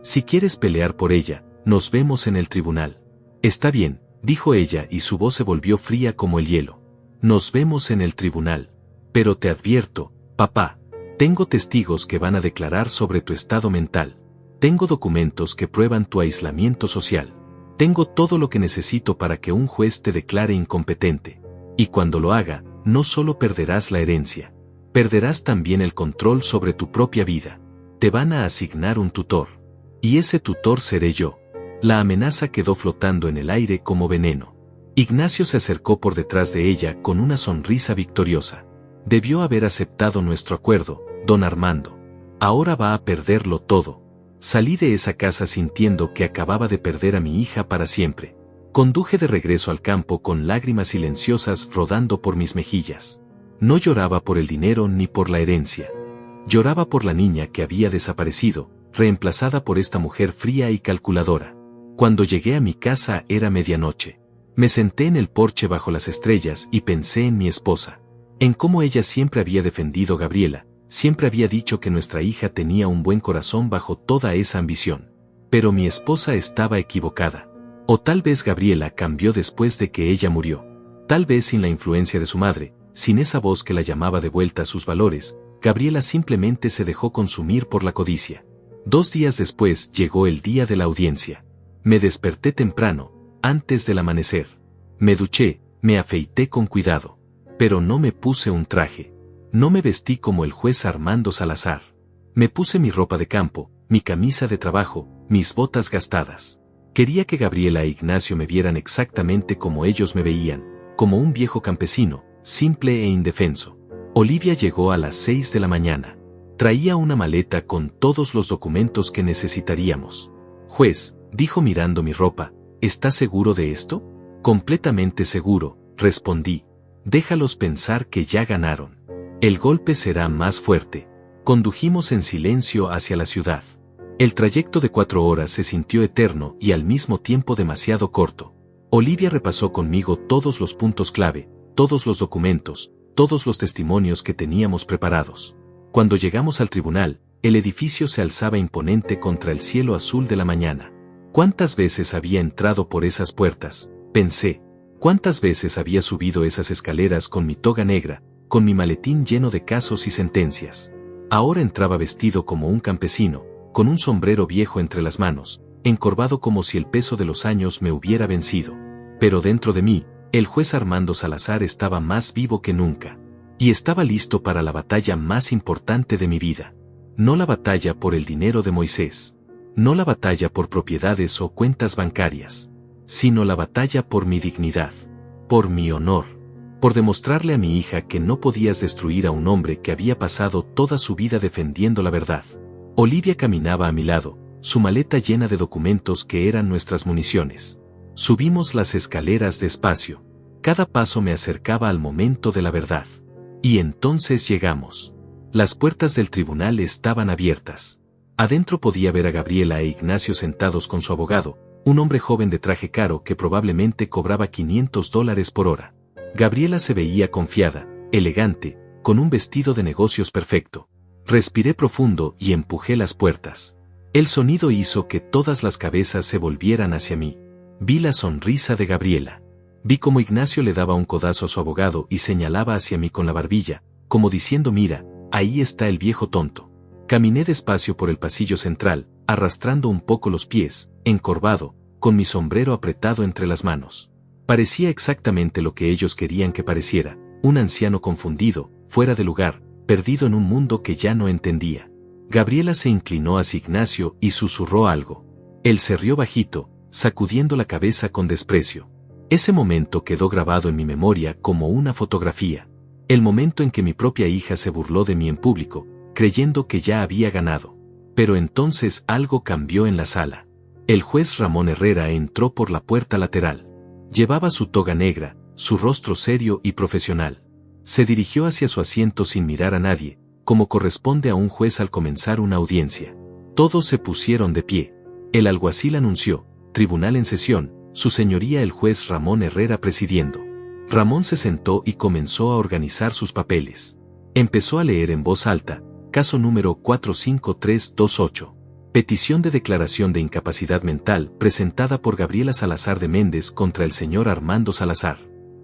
Si quieres pelear por ella, nos vemos en el tribunal. Está bien, dijo ella y su voz se volvió fría como el hielo. Nos vemos en el tribunal. Pero te advierto, papá, tengo testigos que van a declarar sobre tu estado mental. Tengo documentos que prueban tu aislamiento social. Tengo todo lo que necesito para que un juez te declare incompetente. Y cuando lo haga, no solo perderás la herencia. Perderás también el control sobre tu propia vida. Te van a asignar un tutor. Y ese tutor seré yo. La amenaza quedó flotando en el aire como veneno. Ignacio se acercó por detrás de ella con una sonrisa victoriosa. Debió haber aceptado nuestro acuerdo, don Armando. Ahora va a perderlo todo. Salí de esa casa sintiendo que acababa de perder a mi hija para siempre. Conduje de regreso al campo con lágrimas silenciosas rodando por mis mejillas. No lloraba por el dinero ni por la herencia. Lloraba por la niña que había desaparecido, reemplazada por esta mujer fría y calculadora. Cuando llegué a mi casa era medianoche. Me senté en el porche bajo las estrellas y pensé en mi esposa. En cómo ella siempre había defendido a Gabriela, siempre había dicho que nuestra hija tenía un buen corazón bajo toda esa ambición. Pero mi esposa estaba equivocada. O tal vez Gabriela cambió después de que ella murió. Tal vez sin la influencia de su madre, sin esa voz que la llamaba de vuelta a sus valores, Gabriela simplemente se dejó consumir por la codicia. 2 días después llegó el día de la audiencia. Me desperté temprano, antes del amanecer. Me duché, me afeité con cuidado. Pero no me puse un traje. No me vestí como el juez Armando Salazar. Me puse mi ropa de campo, mi camisa de trabajo, mis botas gastadas. Quería que Gabriela e Ignacio me vieran exactamente como ellos me veían, como un viejo campesino, simple e indefenso. Olivia llegó a las 6 de la mañana. Traía una maleta con todos los documentos que necesitaríamos. Juez, dijo mirando mi ropa, ¿estás seguro de esto? Completamente seguro, respondí. Déjalos pensar que ya ganaron. El golpe será más fuerte. Condujimos en silencio hacia la ciudad. El trayecto de 4 horas se sintió eterno y al mismo tiempo demasiado corto. Olivia repasó conmigo todos los puntos clave, todos los documentos, todos los testimonios que teníamos preparados. Cuando llegamos al tribunal, el edificio se alzaba imponente contra el cielo azul de la mañana. ¿Cuántas veces había entrado por esas puertas? Pensé. ¿Cuántas veces había subido esas escaleras con mi toga negra, con mi maletín lleno de casos y sentencias? Ahora entraba vestido como un campesino, con un sombrero viejo entre las manos, encorvado como si el peso de los años me hubiera vencido. Pero dentro de mí, el juez Armando Salazar estaba más vivo que nunca. Y estaba listo para la batalla más importante de mi vida. No la batalla por el dinero de Moisés. No la batalla por propiedades o cuentas bancarias. Sino la batalla por mi dignidad. Por mi honor. Por demostrarle a mi hija que no podías destruir a un hombre que había pasado toda su vida defendiendo la verdad. Olivia caminaba a mi lado, su maleta llena de documentos que eran nuestras municiones. Subimos las escaleras despacio. Cada paso me acercaba al momento de la verdad. Y entonces llegamos. Las puertas del tribunal estaban abiertas. Adentro podía ver a Gabriela e Ignacio sentados con su abogado, un hombre joven de traje caro que probablemente cobraba $500 por hora. Gabriela se veía confiada, elegante, con un vestido de negocios perfecto. Respiré profundo y empujé las puertas. El sonido hizo que todas las cabezas se volvieran hacia mí. Vi la sonrisa de Gabriela. Vi cómo Ignacio le daba un codazo a su abogado y señalaba hacia mí con la barbilla, como diciendo mira, ahí está el viejo tonto. Caminé despacio por el pasillo central, arrastrando un poco los pies, encorvado, con mi sombrero apretado entre las manos. Parecía exactamente lo que ellos querían que pareciera, un anciano confundido, fuera de lugar, perdido en un mundo que ya no entendía. Gabriela se inclinó hacia Ignacio y susurró algo. Él se rió bajito, sacudiendo la cabeza con desprecio. Ese momento quedó grabado en mi memoria como una fotografía. El momento en que mi propia hija se burló de mí en público, creyendo que ya había ganado. Pero entonces algo cambió en la sala. El juez Ramón Herrera entró por la puerta lateral. Llevaba su toga negra, su rostro serio y profesional. Se dirigió hacia su asiento sin mirar a nadie, como corresponde a un juez al comenzar una audiencia. Todos se pusieron de pie. El alguacil anunció, tribunal en sesión, su señoría el juez Ramón Herrera presidiendo. Ramón se sentó y comenzó a organizar sus papeles. Empezó a leer en voz alta, caso número 45328. Petición de declaración de incapacidad mental presentada por Gabriela Salazar de Méndez contra el señor Armando Salazar.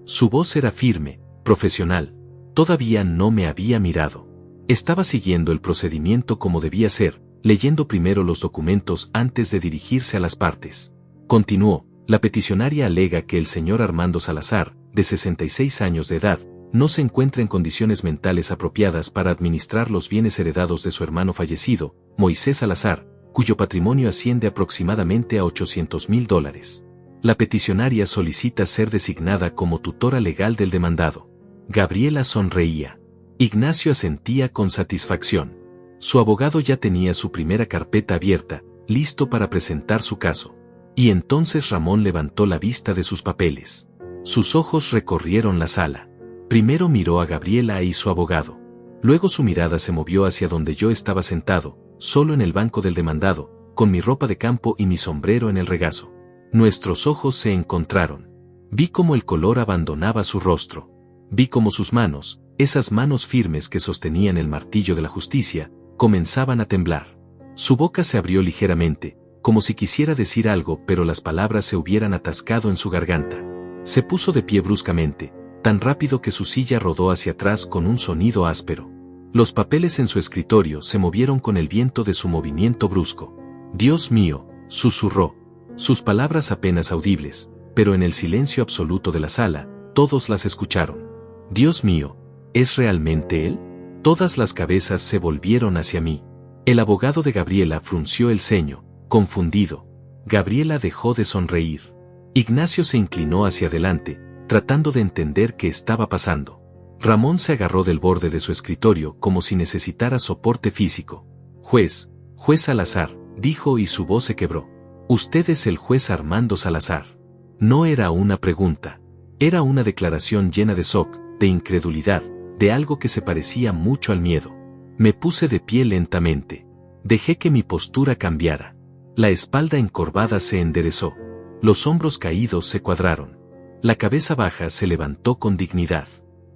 Su voz era firme, profesional. Todavía no me había mirado. Estaba siguiendo el procedimiento como debía ser, leyendo primero los documentos antes de dirigirse a las partes. Continuó, la peticionaria alega que el señor Armando Salazar, de 66 años de edad, no se encuentra en condiciones mentales apropiadas para administrar los bienes heredados de su hermano fallecido, Moisés Salazar, cuyo patrimonio asciende aproximadamente a $800,000. La peticionaria solicita ser designada como tutora legal del demandado. Gabriela sonreía. Ignacio asentía con satisfacción. Su abogado ya tenía su primera carpeta abierta, listo para presentar su caso. Y entonces Ramón levantó la vista de sus papeles. Sus ojos recorrieron la sala. Primero miró a Gabriela y su abogado. Luego su mirada se movió hacia donde yo estaba sentado, solo en el banco del demandado, con mi ropa de campo y mi sombrero en el regazo. Nuestros ojos se encontraron. Vi cómo el color abandonaba su rostro. Vi cómo sus manos, esas manos firmes que sostenían el martillo de la justicia, comenzaban a temblar. Su boca se abrió ligeramente, como si quisiera decir algo pero las palabras se hubieran atascado en su garganta. Se puso de pie bruscamente, tan rápido que su silla rodó hacia atrás con un sonido áspero. Los papeles en su escritorio se movieron con el viento de su movimiento brusco. Dios mío, susurró. Sus palabras apenas audibles, pero en el silencio absoluto de la sala, todos las escucharon. Dios mío, ¿es realmente él? Todas las cabezas se volvieron hacia mí. El abogado de Gabriela frunció el ceño, confundido. Gabriela dejó de sonreír. Ignacio se inclinó hacia adelante, tratando de entender qué estaba pasando. Ramón se agarró del borde de su escritorio como si necesitara soporte físico. Juez Salazar, dijo y su voz se quebró. Usted es el juez Armando Salazar. No era una pregunta. Era una declaración llena de shock, de incredulidad, de algo que se parecía mucho al miedo. Me puse de pie lentamente. Dejé que mi postura cambiara. La espalda encorvada se enderezó. Los hombros caídos se cuadraron. La cabeza baja se levantó con dignidad.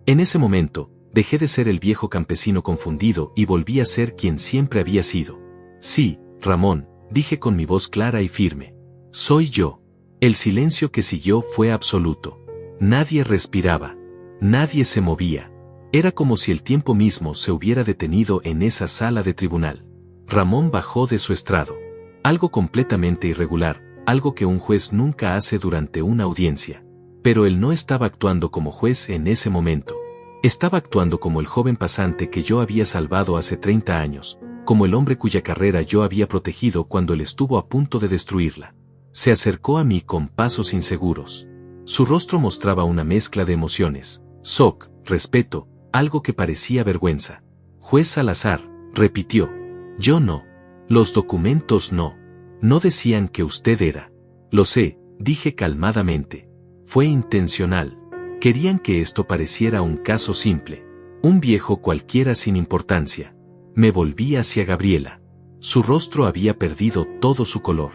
En ese momento, dejé de ser el viejo campesino confundido y volví a ser quien siempre había sido. Sí, Ramón, dije con mi voz clara y firme. Soy yo. El silencio que siguió fue absoluto. Nadie respiraba. Nadie se movía. Era como si el tiempo mismo se hubiera detenido en esa sala de tribunal. Ramón bajó de su estrado. Algo completamente irregular, algo que un juez nunca hace durante una audiencia. Pero él no estaba actuando como juez en ese momento. Estaba actuando como el joven pasante que yo había salvado hace 30 años, como el hombre cuya carrera yo había protegido cuando él estuvo a punto de destruirla. Se acercó a mí con pasos inseguros. Su rostro mostraba una mezcla de emociones, shock, respeto, algo que parecía vergüenza. Juez Salazar, repitió. Yo no. Los documentos no. No decían que usted era. Lo sé, dije calmadamente. Fue intencional. Querían que esto pareciera un caso simple. Un viejo cualquiera sin importancia. Me volví hacia Gabriela. Su rostro había perdido todo su color.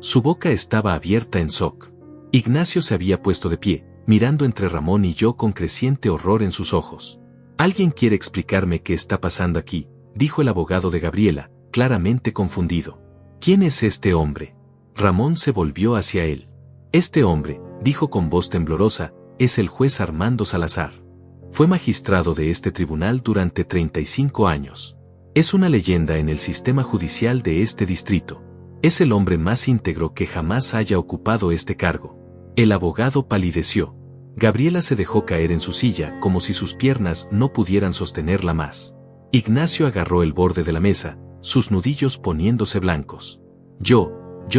Su boca estaba abierta en shock. Ignacio se había puesto de pie, mirando entre Ramón y yo con creciente horror en sus ojos. «¿Alguien quiere explicarme qué está pasando aquí?», dijo el abogado de Gabriela, claramente confundido. «¿Quién es este hombre?». Ramón se volvió hacia él. «Este hombre», dijo con voz temblorosa, es el juez Armando Salazar. Fue magistrado de este tribunal durante 35 años. Es una leyenda en el sistema judicial de este distrito. Es el hombre más íntegro que jamás haya ocupado este cargo. El abogado palideció. Gabriela se dejó caer en su silla como si sus piernas no pudieran sostenerla más. Ignacio agarró el borde de la mesa, sus nudillos poniéndose blancos. Yo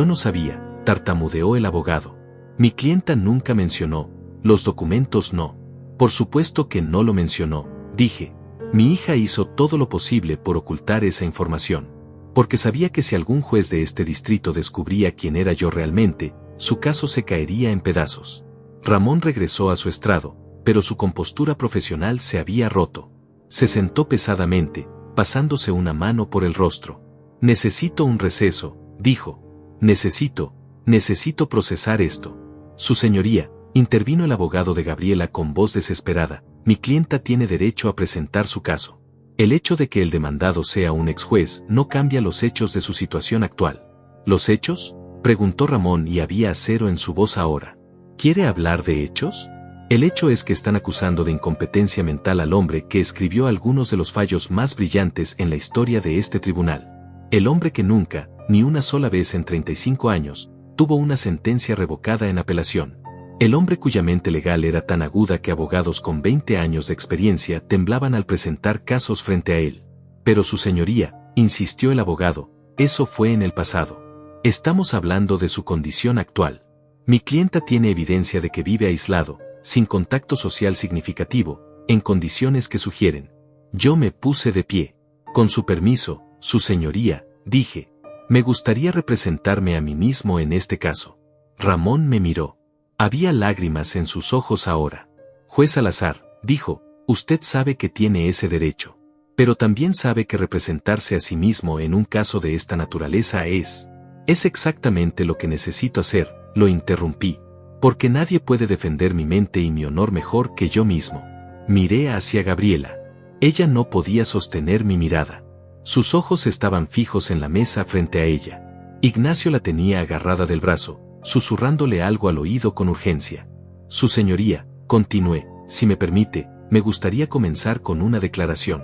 no sabía, tartamudeó el abogado. Mi clienta nunca mencionó, los documentos no. Por supuesto que no lo mencionó, dije. Mi hija hizo todo lo posible por ocultar esa información. Porque sabía que si algún juez de este distrito descubría quién era yo realmente, su caso se caería en pedazos. Ramón regresó a su estrado, pero su compostura profesional se había roto. Se sentó pesadamente, pasándose una mano por el rostro. Necesito un receso, dijo. Necesito procesar esto. Su señoría, intervino el abogado de Gabriela con voz desesperada, mi clienta tiene derecho a presentar su caso. El hecho de que el demandado sea un ex juez no cambia los hechos de su situación actual. ¿Los hechos?, preguntó Ramón y había acero en su voz ahora. ¿Quiere hablar de hechos? El hecho es que están acusando de incompetencia mental al hombre que escribió algunos de los fallos más brillantes en la historia de este tribunal. El hombre que nunca, ni una sola vez en 35 años, tuvo una sentencia revocada en apelación. El hombre cuya mente legal era tan aguda que abogados con 20 años de experiencia temblaban al presentar casos frente a él. Pero su señoría, insistió el abogado, eso fue en el pasado. Estamos hablando de su condición actual. Mi clienta tiene evidencia de que vive aislado, sin contacto social significativo, en condiciones que sugieren. Yo me puse de pie. Con su permiso, su señoría, dije. Me gustaría representarme a mí mismo en este caso. Ramón me miró. Había lágrimas en sus ojos ahora. Juez Salazar, dijo, usted sabe que tiene ese derecho. Pero también sabe que representarse a sí mismo en un caso de esta naturaleza es exactamente lo que necesito hacer, lo interrumpí. Porque nadie puede defender mi mente y mi honor mejor que yo mismo. Miré hacia Gabriela. Ella no podía sostener mi mirada. Sus ojos estaban fijos en la mesa frente a ella. Ignacio la tenía agarrada del brazo, susurrándole algo al oído con urgencia. Su señoría, continué, si me permite, me gustaría comenzar con una declaración.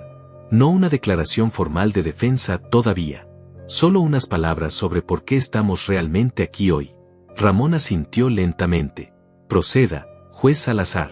No una declaración formal de defensa todavía. Solo unas palabras sobre por qué estamos realmente aquí hoy. Ramón asintió lentamente. Proceda, juez Salazar.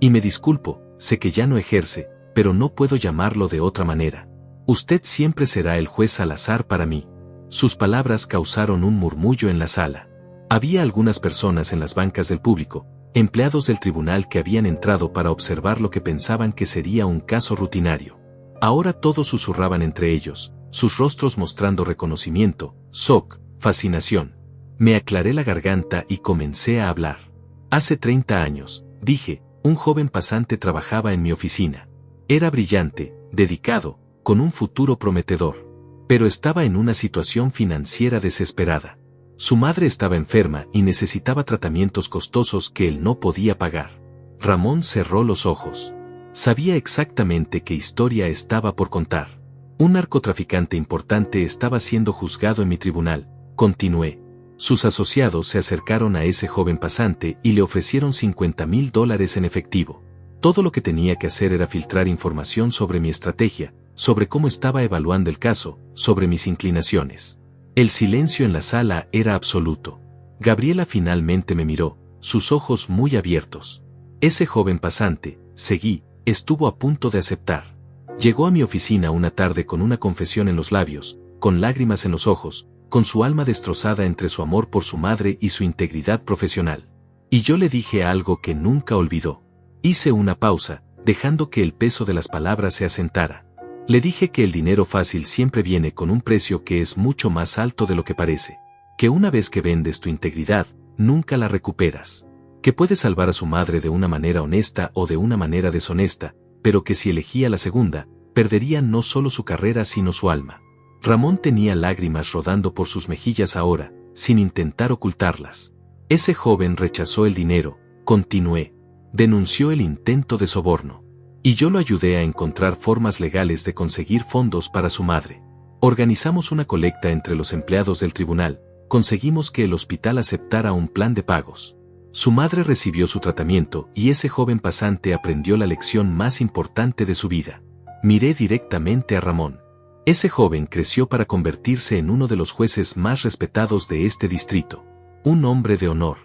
Y me disculpo, sé que ya no ejerce, pero no puedo llamarlo de otra manera. Usted siempre será el juez Salazar para mí. Sus palabras causaron un murmullo en la sala. Había algunas personas en las bancas del público, empleados del tribunal que habían entrado para observar lo que pensaban que sería un caso rutinario. Ahora todos susurraban entre ellos, sus rostros mostrando reconocimiento, shock, fascinación. Me aclaré la garganta y comencé a hablar. Hace 30 años, dije, un joven pasante trabajaba en mi oficina. Era brillante, dedicado, con un futuro prometedor. Pero estaba en una situación financiera desesperada. Su madre estaba enferma y necesitaba tratamientos costosos que él no podía pagar. Ramón cerró los ojos. Sabía exactamente qué historia estaba por contar. Un narcotraficante importante estaba siendo juzgado en mi tribunal, continué. Sus asociados se acercaron a ese joven pasante y le ofrecieron $50,000 en efectivo. Todo lo que tenía que hacer era filtrar información sobre mi estrategia, sobre cómo estaba evaluando el caso, sobre mis inclinaciones. El silencio en la sala era absoluto. Gabriela finalmente me miró, sus ojos muy abiertos. Ese joven pasante, seguí, estuvo a punto de aceptar. Llegó a mi oficina una tarde con una confesión en los labios, con lágrimas en los ojos, con su alma destrozada entre su amor por su madre y su integridad profesional. Y yo le dije algo que nunca olvidó. Hice una pausa, dejando que el peso de las palabras se asentara. Le dije que el dinero fácil siempre viene con un precio que es mucho más alto de lo que parece. Que una vez que vendes tu integridad, nunca la recuperas. Que puedes salvar a su madre de una manera honesta o de una manera deshonesta, pero que si elegía la segunda, perdería no solo su carrera sino su alma. Ramón tenía lágrimas rodando por sus mejillas ahora, sin intentar ocultarlas. Ese joven rechazó el dinero, continué. Denunció el intento de soborno. Y yo lo ayudé a encontrar formas legales de conseguir fondos para su madre. Organizamos una colecta entre los empleados del tribunal, conseguimos que el hospital aceptara un plan de pagos. Su madre recibió su tratamiento y ese joven pasante aprendió la lección más importante de su vida. Miré directamente a Ramón. Ese joven creció para convertirse en uno de los jueces más respetados de este distrito. Un hombre de honor.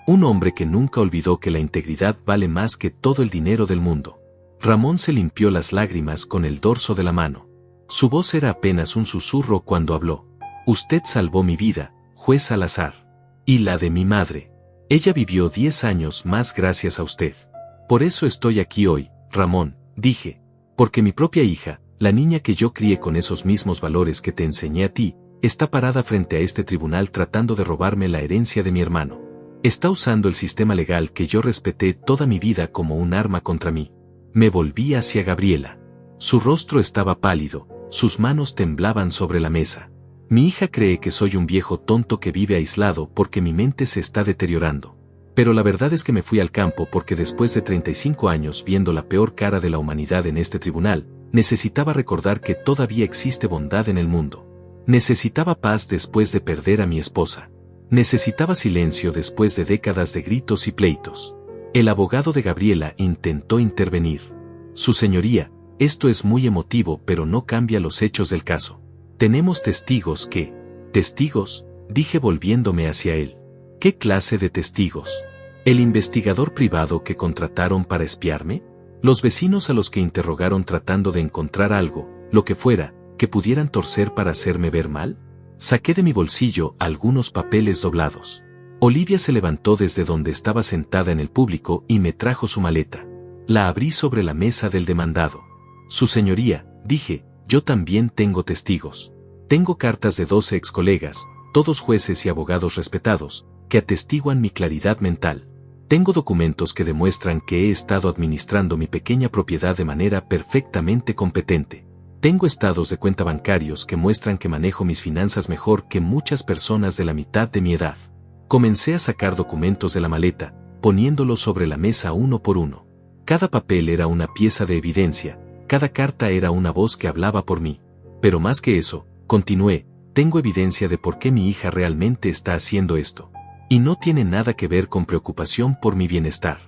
Un hombre que nunca olvidó que la integridad vale más que todo el dinero del mundo. Ramón se limpió las lágrimas con el dorso de la mano. Su voz era apenas un susurro cuando habló. Usted salvó mi vida, juez Salazar. Y la de mi madre. Ella vivió 10 años más gracias a usted. Por eso estoy aquí hoy, Ramón, dije. Porque mi propia hija, la niña que yo crié con esos mismos valores que te enseñé a ti, está parada frente a este tribunal tratando de robarme la herencia de mi hermano. Está usando el sistema legal que yo respeté toda mi vida como un arma contra mí. Me volví hacia Gabriela. Su rostro estaba pálido, sus manos temblaban sobre la mesa. Mi hija cree que soy un viejo tonto que vive aislado porque mi mente se está deteriorando. Pero la verdad es que me fui al campo porque después de 35 años viendo la peor cara de la humanidad en este tribunal, necesitaba recordar que todavía existe bondad en el mundo. Necesitaba paz después de perder a mi esposa. Necesitaba silencio después de décadas de gritos y pleitos. El abogado de Gabriela intentó intervenir. Su señoría, esto es muy emotivo pero no cambia los hechos del caso. Tenemos testigos que... ¿Testigos? Dije volviéndome hacia él. ¿Qué clase de testigos? ¿El investigador privado que contrataron para espiarme? ¿Los vecinos a los que interrogaron tratando de encontrar algo, lo que fuera, que pudieran torcer para hacerme ver mal? Saqué de mi bolsillo algunos papeles doblados. Olivia se levantó desde donde estaba sentada en el público y me trajo su maleta. La abrí sobre la mesa del demandado. Su señoría, dije, yo también tengo testigos. Tengo cartas de 12 ex colegas, todos jueces y abogados respetados, que atestiguan mi claridad mental. Tengo documentos que demuestran que he estado administrando mi pequeña propiedad de manera perfectamente competente. Tengo estados de cuenta bancarios que muestran que manejo mis finanzas mejor que muchas personas de la mitad de mi edad. Comencé a sacar documentos de la maleta, poniéndolos sobre la mesa uno por uno. Cada papel era una pieza de evidencia, cada carta era una voz que hablaba por mí. Pero más que eso, continué, tengo evidencia de por qué mi hija realmente está haciendo esto. Y no tiene nada que ver con preocupación por mi bienestar.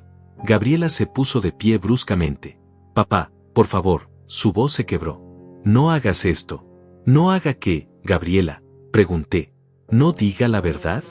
Gabriela se puso de pie bruscamente. Papá, por favor, su voz se quebró. No hagas esto. ¿No haga qué, Gabriela? Pregunté. ¿No diga la verdad?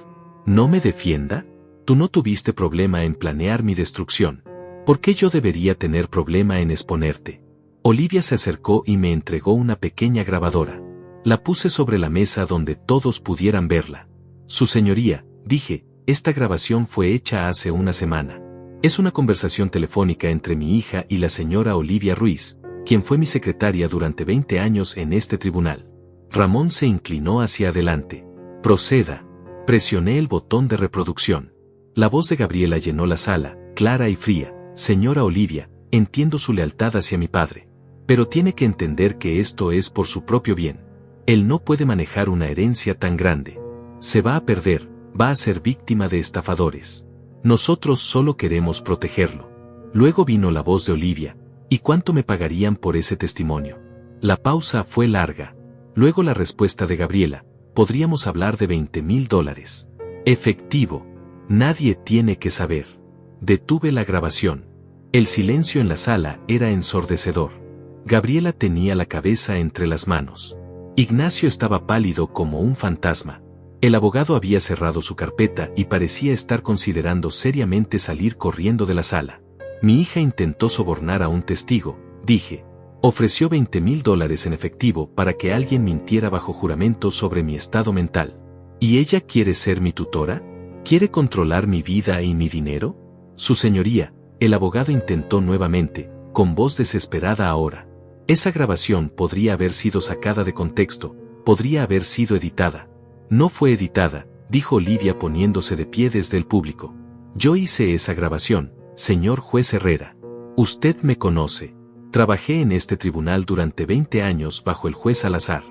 ¿No me defienda? Tú no tuviste problema en planear mi destrucción. ¿Por qué yo debería tener problema en exponerte? Olivia se acercó y me entregó una pequeña grabadora. La puse sobre la mesa donde todos pudieran verla. Su señoría, dije, esta grabación fue hecha hace una semana. Es una conversación telefónica entre mi hija y la señora Olivia Ruiz, quien fue mi secretaria durante 20 años en este tribunal. Ramón se inclinó hacia adelante. Proceda. Presioné el botón de reproducción. La voz de Gabriela llenó la sala, clara y fría. Señora Olivia, entiendo su lealtad hacia mi padre. Pero tiene que entender que esto es por su propio bien. Él no puede manejar una herencia tan grande. Se va a perder, va a ser víctima de estafadores. Nosotros solo queremos protegerlo. Luego vino la voz de Olivia. ¿Y cuánto me pagarían por ese testimonio? La pausa fue larga. Luego la respuesta de Gabriela. Podríamos hablar de $20,000. Efectivo. Nadie tiene que saber. Detuve la grabación. El silencio en la sala era ensordecedor. Gabriela tenía la cabeza entre las manos. Ignacio estaba pálido como un fantasma. El abogado había cerrado su carpeta y parecía estar considerando seriamente salir corriendo de la sala. Mi hija intentó sobornar a un testigo, dije. Ofreció $20,000 en efectivo para que alguien mintiera bajo juramento sobre mi estado mental. ¿Y ella quiere ser mi tutora? ¿Quiere controlar mi vida y mi dinero? Su señoría, el abogado intentó nuevamente, con voz desesperada ahora. Esa grabación podría haber sido sacada de contexto, podría haber sido editada. No fue editada, dijo Olivia poniéndose de pie desde el público. Yo hice esa grabación, señor juez Herrera. Usted me conoce. Trabajé en este tribunal durante 20 años bajo el juez Salazar.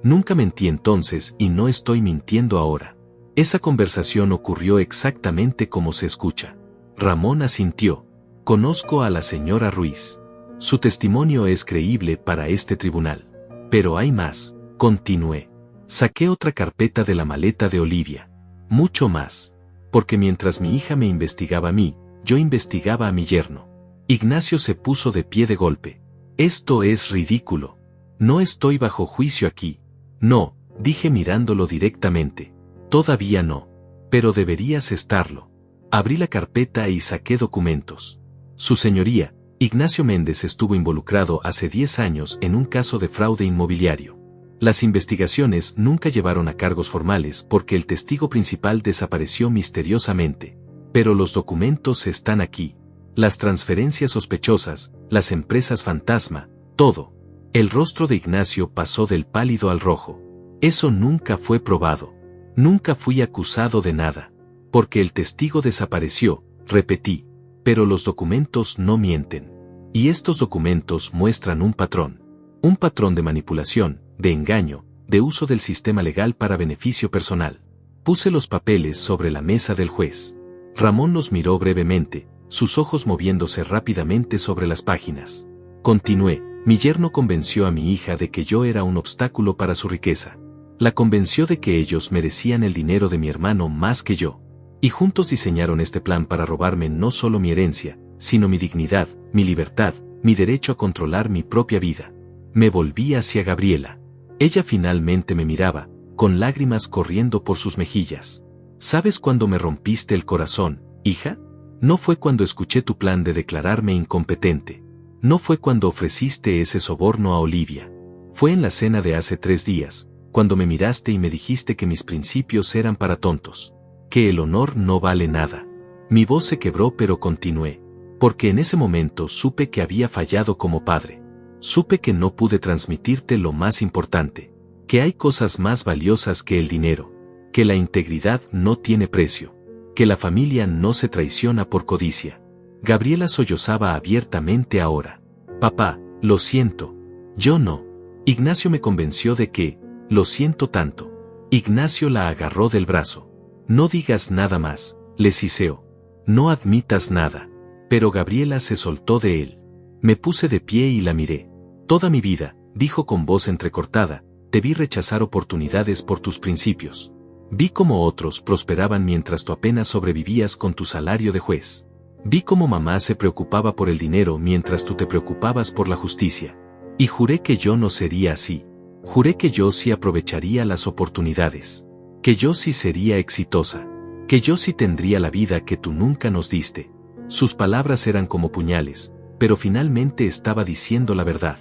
Nunca mentí entonces y no estoy mintiendo ahora. Esa conversación ocurrió exactamente como se escucha. Ramón asintió. Conozco a la señora Ruiz. Su testimonio es creíble para este tribunal. Pero hay más, continué. Saqué otra carpeta de la maleta de Olivia. Mucho más. porque mientras mi hija me investigaba a mí, yo investigaba a mi yerno. Ignacio se puso de pie de golpe. Esto es ridículo. No estoy bajo juicio aquí. No, dije mirándolo directamente. Todavía no. Pero deberías estarlo. Abrí la carpeta y saqué documentos. Su señoría, Ignacio Méndez estuvo involucrado hace 10 años en un caso de fraude inmobiliario. Las investigaciones nunca llevaron a cargos formales porque el testigo principal desapareció misteriosamente. Pero los documentos están aquí. Las transferencias sospechosas, las empresas fantasma, todo. El rostro de Ignacio pasó del pálido al rojo. Eso nunca fue probado. Nunca fui acusado de nada. Porque el testigo desapareció, repetí. Pero los documentos no mienten. Y estos documentos muestran un patrón. Un patrón de manipulación, de engaño, de uso del sistema legal para beneficio personal. Puse los papeles sobre la mesa del juez. Ramón los miró brevemente, sus ojos moviéndose rápidamente sobre las páginas. Continué, mi yerno convenció a mi hija de que yo era un obstáculo para su riqueza. La convenció de que ellos merecían el dinero de mi hermano más que yo. Y juntos diseñaron este plan para robarme no solo mi herencia, sino mi dignidad, mi libertad, mi derecho a controlar mi propia vida. Me volví hacia Gabriela. Ella finalmente me miraba, con lágrimas corriendo por sus mejillas. ¿Sabes cuándo me rompiste el corazón, hija? No fue cuando escuché tu plan de declararme incompetente. No fue cuando ofreciste ese soborno a Olivia. Fue en la cena de hace 3 días, cuando me miraste y me dijiste que mis principios eran para tontos. Que el honor no vale nada. Mi voz se quebró pero continué. Porque en ese momento supe que había fallado como padre. Supe que no pude transmitirte lo más importante. Que hay cosas más valiosas que el dinero. Que la integridad no tiene precio. Que la familia no se traiciona por codicia. Gabriela sollozaba abiertamente ahora. Papá, lo siento. Yo no. Ignacio me convenció de que, lo siento tanto. Ignacio la agarró del brazo. No digas nada más, le siseó. No admitas nada. Pero Gabriela se soltó de él. Me puse de pie y la miré. Toda mi vida, dijo con voz entrecortada, te vi rechazar oportunidades por tus principios. Vi cómo otros prosperaban mientras tú apenas sobrevivías con tu salario de juez. Vi cómo mamá se preocupaba por el dinero mientras tú te preocupabas por la justicia. Y juré que yo no sería así. Juré que yo sí aprovecharía las oportunidades. Que yo sí sería exitosa. Que yo sí tendría la vida que tú nunca nos diste. Sus palabras eran como puñales, pero finalmente estaba diciendo la verdad.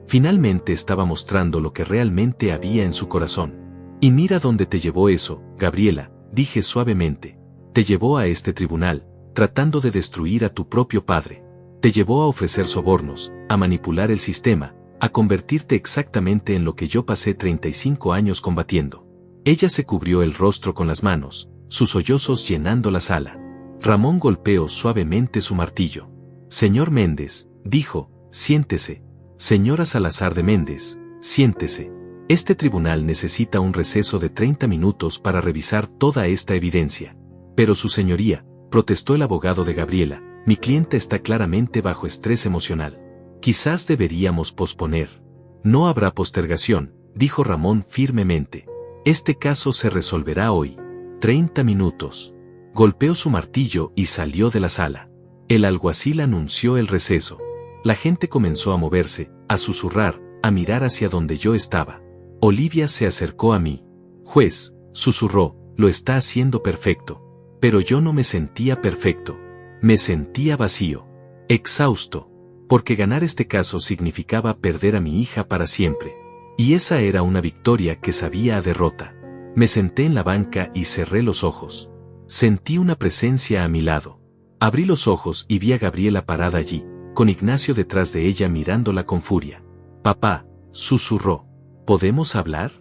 Finalmente estaba mostrando lo que realmente había en su corazón. Y mira dónde te llevó eso, Gabriela, dije suavemente. Te llevó a este tribunal, tratando de destruir a tu propio padre. Te llevó a ofrecer sobornos, a manipular el sistema, a convertirte exactamente en lo que yo pasé 35 años combatiendo. Ella se cubrió el rostro con las manos, sus sollozos llenando la sala. Ramón golpeó suavemente su martillo. Señor Méndez, dijo, siéntese. Señora Salazar de Méndez, siéntese. Este tribunal necesita un receso de 30 minutos para revisar toda esta evidencia. Pero su señoría, protestó el abogado de Gabriela, mi cliente está claramente bajo estrés emocional. Quizás deberíamos posponer. No habrá postergación, dijo Ramón firmemente. Este caso se resolverá hoy. 30 minutos. Golpeó su martillo y salió de la sala. El alguacil anunció el receso. La gente comenzó a moverse, a susurrar, a mirar hacia donde yo estaba. Olivia se acercó a mí. Juez, susurró, lo está haciendo perfecto. Pero yo no me sentía perfecto. Me sentía vacío. Exhausto. Porque ganar este caso significaba perder a mi hija para siempre. Y esa era una victoria que sabía a derrota. Me senté en la banca y cerré los ojos. Sentí una presencia a mi lado. Abrí los ojos y vi a Gabriela parada allí, con Ignacio detrás de ella mirándola con furia. Papá, susurró. ¿Podemos hablar?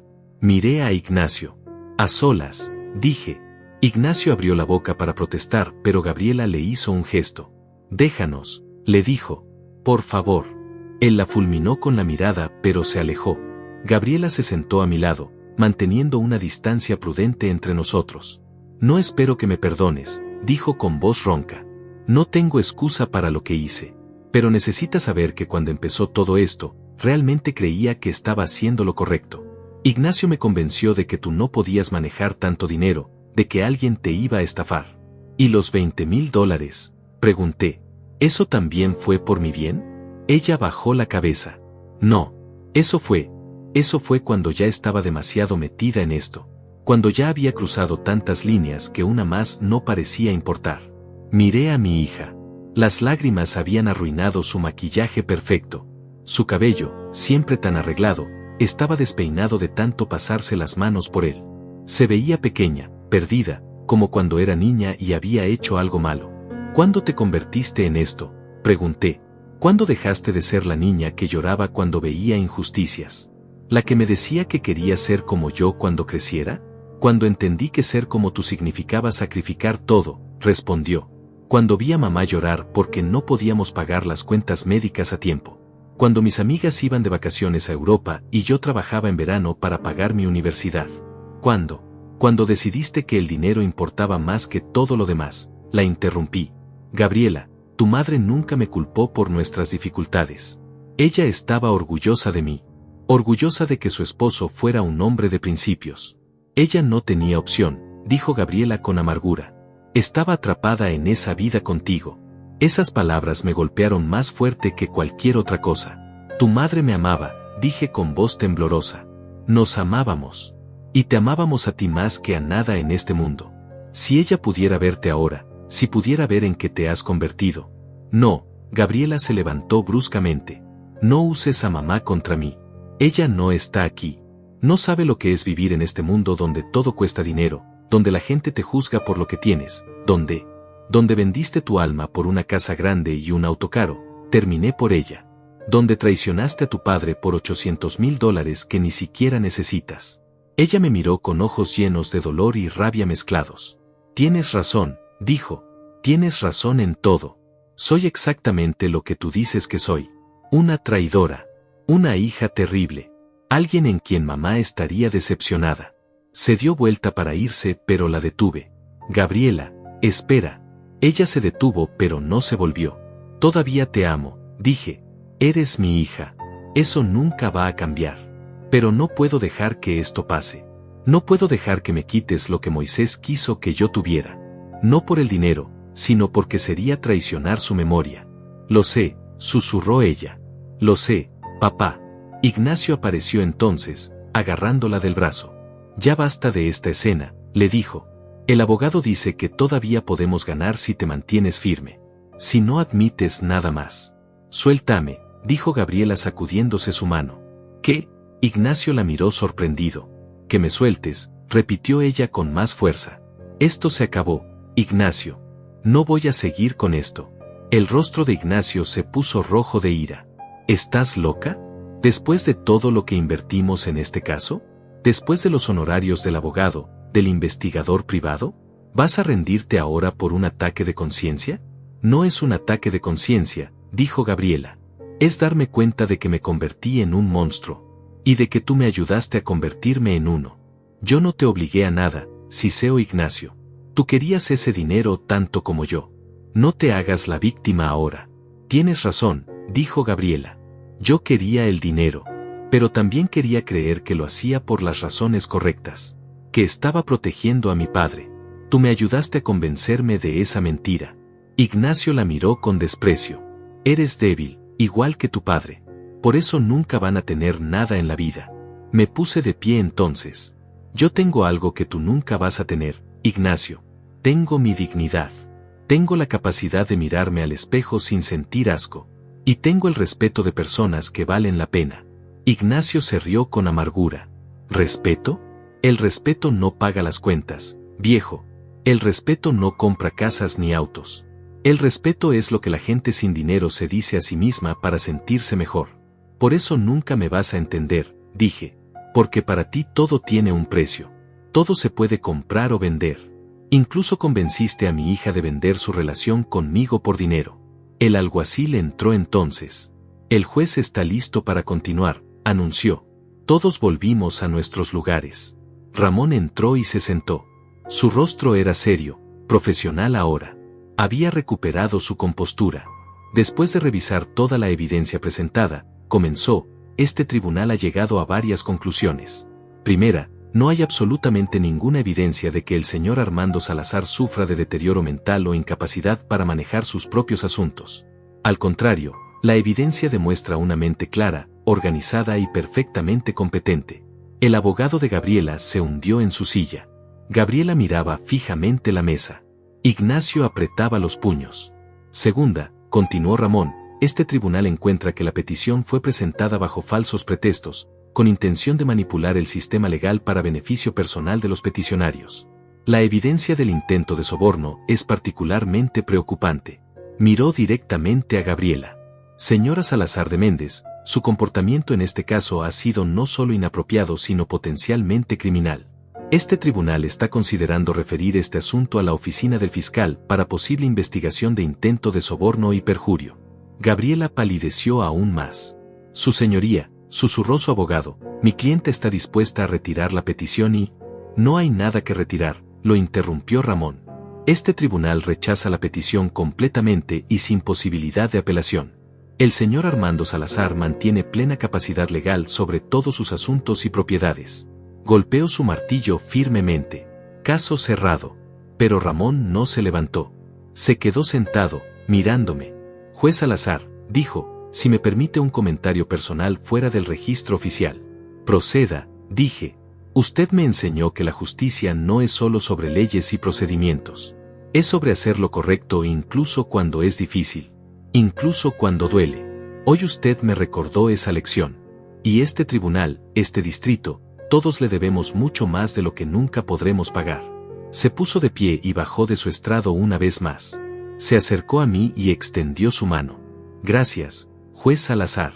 Miré a Ignacio. A solas, dije. Ignacio abrió la boca para protestar, pero Gabriela le hizo un gesto. Déjanos, le dijo. Por favor. Él la fulminó con la mirada, pero se alejó. Gabriela se sentó a mi lado, manteniendo una distancia prudente entre nosotros. No espero que me perdones, dijo con voz ronca. No tengo excusa para lo que hice. Pero necesitas saber que cuando empezó todo esto, realmente creía que estaba haciendo lo correcto. Ignacio me convenció de que tú no podías manejar tanto dinero, de que alguien te iba a estafar. ¿Y los $20,000? Pregunté. ¿Eso también fue por mi bien? Ella bajó la cabeza. No. Eso fue cuando ya estaba demasiado metida en esto. Cuando ya había cruzado tantas líneas que una más no parecía importar. Miré a mi hija. Las lágrimas habían arruinado su maquillaje perfecto. Su cabello, siempre tan arreglado, estaba despeinado de tanto pasarse las manos por él. Se veía pequeña, perdida, como cuando era niña y había hecho algo malo. ¿Cuándo te convertiste en esto?, pregunté. ¿Cuándo dejaste de ser la niña que lloraba cuando veía injusticias? ¿La que me decía que quería ser como yo cuando creciera? Cuando entendí que ser como tú significaba sacrificar todo, respondió. Cuando vi a mamá llorar porque no podíamos pagar las cuentas médicas a tiempo. Cuando mis amigas iban de vacaciones a Europa y yo trabajaba en verano para pagar mi universidad. Cuando decidiste que el dinero importaba más que todo lo demás, la interrumpí. Gabriela, tu madre nunca me culpó por nuestras dificultades. Ella estaba orgullosa de mí. Orgullosa de que su esposo fuera un hombre de principios. Ella no tenía opción, dijo Gabriela con amargura. Estaba atrapada en esa vida contigo. Esas palabras me golpearon más fuerte que cualquier otra cosa. Tu madre me amaba, dije con voz temblorosa. Nos amábamos. Y te amábamos a ti más que a nada en este mundo. Si ella pudiera verte ahora, si pudiera ver en qué te has convertido. No, Gabriela se levantó bruscamente. No uses a mamá contra mí. Ella no está aquí. No sabe lo que es vivir en este mundo donde todo cuesta dinero, donde la gente te juzga por lo que tienes, donde vendiste tu alma por una casa grande y un auto caro, terminé por ella. Donde traicionaste a tu padre por $800,000 que ni siquiera necesitas. Ella me miró con ojos llenos de dolor y rabia mezclados. Tienes razón, dijo. Tienes razón en todo. Soy exactamente lo que tú dices que soy. Una traidora. Una hija terrible. Alguien en quien mamá estaría decepcionada. Se dio vuelta para irse, pero la detuve. Gabriela, espera. Ella se detuvo, pero no se volvió. Todavía te amo, dije. Eres mi hija. Eso nunca va a cambiar. Pero no puedo dejar que esto pase. No puedo dejar que me quites lo que Moisés quiso que yo tuviera. No por el dinero, sino porque sería traicionar su memoria. Lo sé, susurró ella. Lo sé, papá. Ignacio apareció entonces, agarrándola del brazo. Ya basta de esta escena, le dijo. El abogado dice que todavía podemos ganar si te mantienes firme. Si no admites nada más. Suéltame, dijo Gabriela sacudiéndose su mano. ¿Qué? Ignacio la miró sorprendido. Que me sueltes, repitió ella con más fuerza. Esto se acabó, Ignacio. No voy a seguir con esto. El rostro de Ignacio se puso rojo de ira. ¿Estás loca? ¿Después de todo lo que invertimos en este caso? ¿Después de los honorarios del abogado, del investigador privado? ¿Vas a rendirte ahora por un ataque de conciencia? No es un ataque de conciencia, dijo Gabriela. Es darme cuenta de que me convertí en un monstruo. Y de que tú me ayudaste a convertirme en uno. Yo no te obligué a nada, Siseo Ignacio. Tú querías ese dinero tanto como yo. No te hagas la víctima ahora. Tienes razón, dijo Gabriela. Yo quería el dinero. Pero también quería creer que lo hacía por las razones correctas. Que estaba protegiendo a mi padre. Tú me ayudaste a convencerme de esa mentira. Ignacio la miró con desprecio. Eres débil, igual que tu padre. Por eso nunca van a tener nada en la vida. Me puse de pie entonces. Yo tengo algo que tú nunca vas a tener, Ignacio. Tengo mi dignidad. Tengo la capacidad de mirarme al espejo sin sentir asco. Y tengo el respeto de personas que valen la pena. Ignacio se rió con amargura. ¿Respeto? El respeto no paga las cuentas, viejo. El respeto no compra casas ni autos. El respeto es lo que la gente sin dinero se dice a sí misma para sentirse mejor. Por eso nunca me vas a entender, dije. Porque para ti todo tiene un precio. Todo se puede comprar o vender. Incluso convenciste a mi hija de vender su relación conmigo por dinero. El alguacil entró entonces. El juez está listo para continuar, anunció. Todos volvimos a nuestros lugares. Ramón entró y se sentó. Su rostro era serio, profesional ahora. Había recuperado su compostura. Después de revisar toda la evidencia presentada, comenzó, este tribunal ha llegado a varias conclusiones. Primera, No hay absolutamente ninguna evidencia de que el señor Armando Salazar sufra de deterioro mental o incapacidad para manejar sus propios asuntos. Al contrario, la evidencia demuestra una mente clara, organizada y perfectamente competente. El abogado de Gabriela se hundió en su silla. Gabriela miraba fijamente la mesa. Ignacio apretaba los puños. Segunda, continuó Ramón, este tribunal encuentra que la petición fue presentada bajo falsos pretextos, con intención de manipular el sistema legal para beneficio personal de los peticionarios. La evidencia del intento de soborno es particularmente preocupante. Miró directamente a Gabriela. Señora Salazar de Méndez, su comportamiento en este caso ha sido no solo inapropiado sino potencialmente criminal. Este tribunal está considerando referir este asunto a la oficina del fiscal para posible investigación de intento de soborno y perjurio. Gabriela palideció aún más. Su señoría, susurró su abogado, mi cliente está dispuesta a retirar la petición y... No hay nada que retirar, lo interrumpió Ramón. Este tribunal rechaza la petición completamente y sin posibilidad de apelación. El señor Armando Salazar mantiene plena capacidad legal sobre todos sus asuntos y propiedades. Golpeó su martillo firmemente. Caso cerrado. Pero Ramón no se levantó. Se quedó sentado, mirándome. Juez Salazar, dijo, si me permite un comentario personal fuera del registro oficial. Proceda, dije. Usted me enseñó que la justicia no es solo sobre leyes y procedimientos. Es sobre hacer lo correcto incluso cuando es difícil. Incluso cuando duele. Hoy usted me recordó esa lección. Y este tribunal, este distrito, todos le debemos mucho más de lo que nunca podremos pagar. Se puso de pie y bajó de su estrado una vez más. Se acercó a mí y extendió su mano. Gracias, juez Salazar.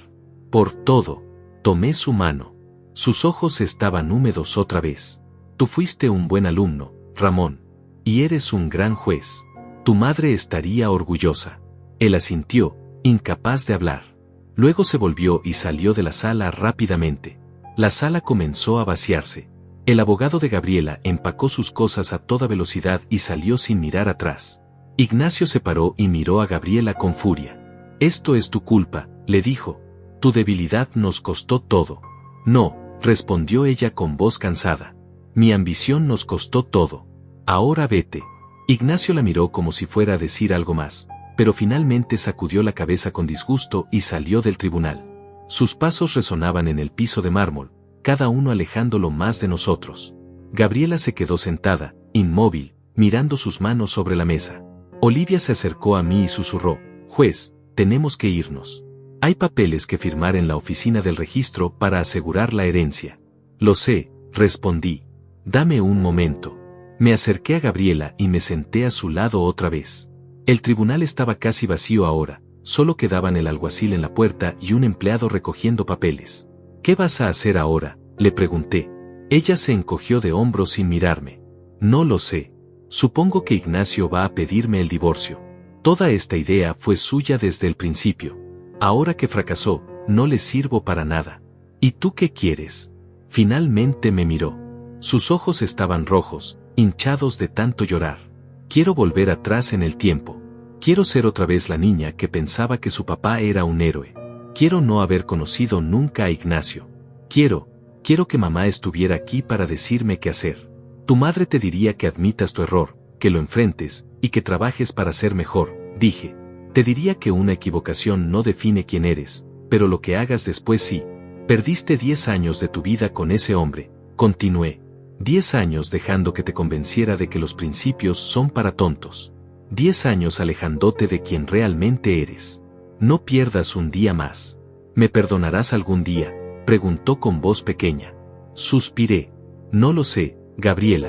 Por todo. Tomé su mano. Sus ojos estaban húmedos otra vez. Tú fuiste un buen alumno, Ramón. Y eres un gran juez. Tu madre estaría orgullosa. Él asintió, incapaz de hablar. Luego se volvió y salió de la sala rápidamente. La sala comenzó a vaciarse. El abogado de Gabriela empacó sus cosas a toda velocidad y salió sin mirar atrás. Ignacio se paró y miró a Gabriela con furia. Esto es tu culpa, le dijo. Tu debilidad nos costó todo. No, respondió ella con voz cansada. Mi ambición nos costó todo. Ahora vete. Ignacio la miró como si fuera a decir algo más, pero finalmente sacudió la cabeza con disgusto y salió del tribunal. Sus pasos resonaban en el piso de mármol, cada uno alejándolo más de nosotros. Gabriela se quedó sentada, inmóvil, mirando sus manos sobre la mesa. Olivia se acercó a mí y susurró, juez, tenemos que irnos. Hay papeles que firmar en la oficina del registro para asegurar la herencia. Lo sé, respondí. Dame un momento. Me acerqué a Gabriela y me senté a su lado otra vez. El tribunal estaba casi vacío ahora, solo quedaban el alguacil en la puerta y un empleado recogiendo papeles. ¿Qué vas a hacer ahora?, le pregunté. Ella se encogió de hombros sin mirarme. No lo sé. Supongo que Ignacio va a pedirme el divorcio. Toda esta idea fue suya desde el principio. Ahora que fracasó, no le sirvo para nada. ¿Y tú qué quieres? Finalmente me miró. Sus ojos estaban rojos, hinchados de tanto llorar. Quiero volver atrás en el tiempo. Quiero ser otra vez la niña que pensaba que su papá era un héroe. Quiero no haber conocido nunca a Ignacio. Quiero que mamá estuviera aquí para decirme qué hacer. Tu madre te diría que admitas tu error, que lo enfrentes, y que trabajes para ser mejor, dije. Te diría que una equivocación no define quién eres, pero lo que hagas después sí. Perdiste 10 años de tu vida con ese hombre, continué. 10 años dejando que te convenciera de que los principios son para tontos. 10 años alejándote de quien realmente eres. No pierdas un día más. ¿Me perdonarás algún día?, preguntó con voz pequeña. Suspiré. No lo sé, Gabriela.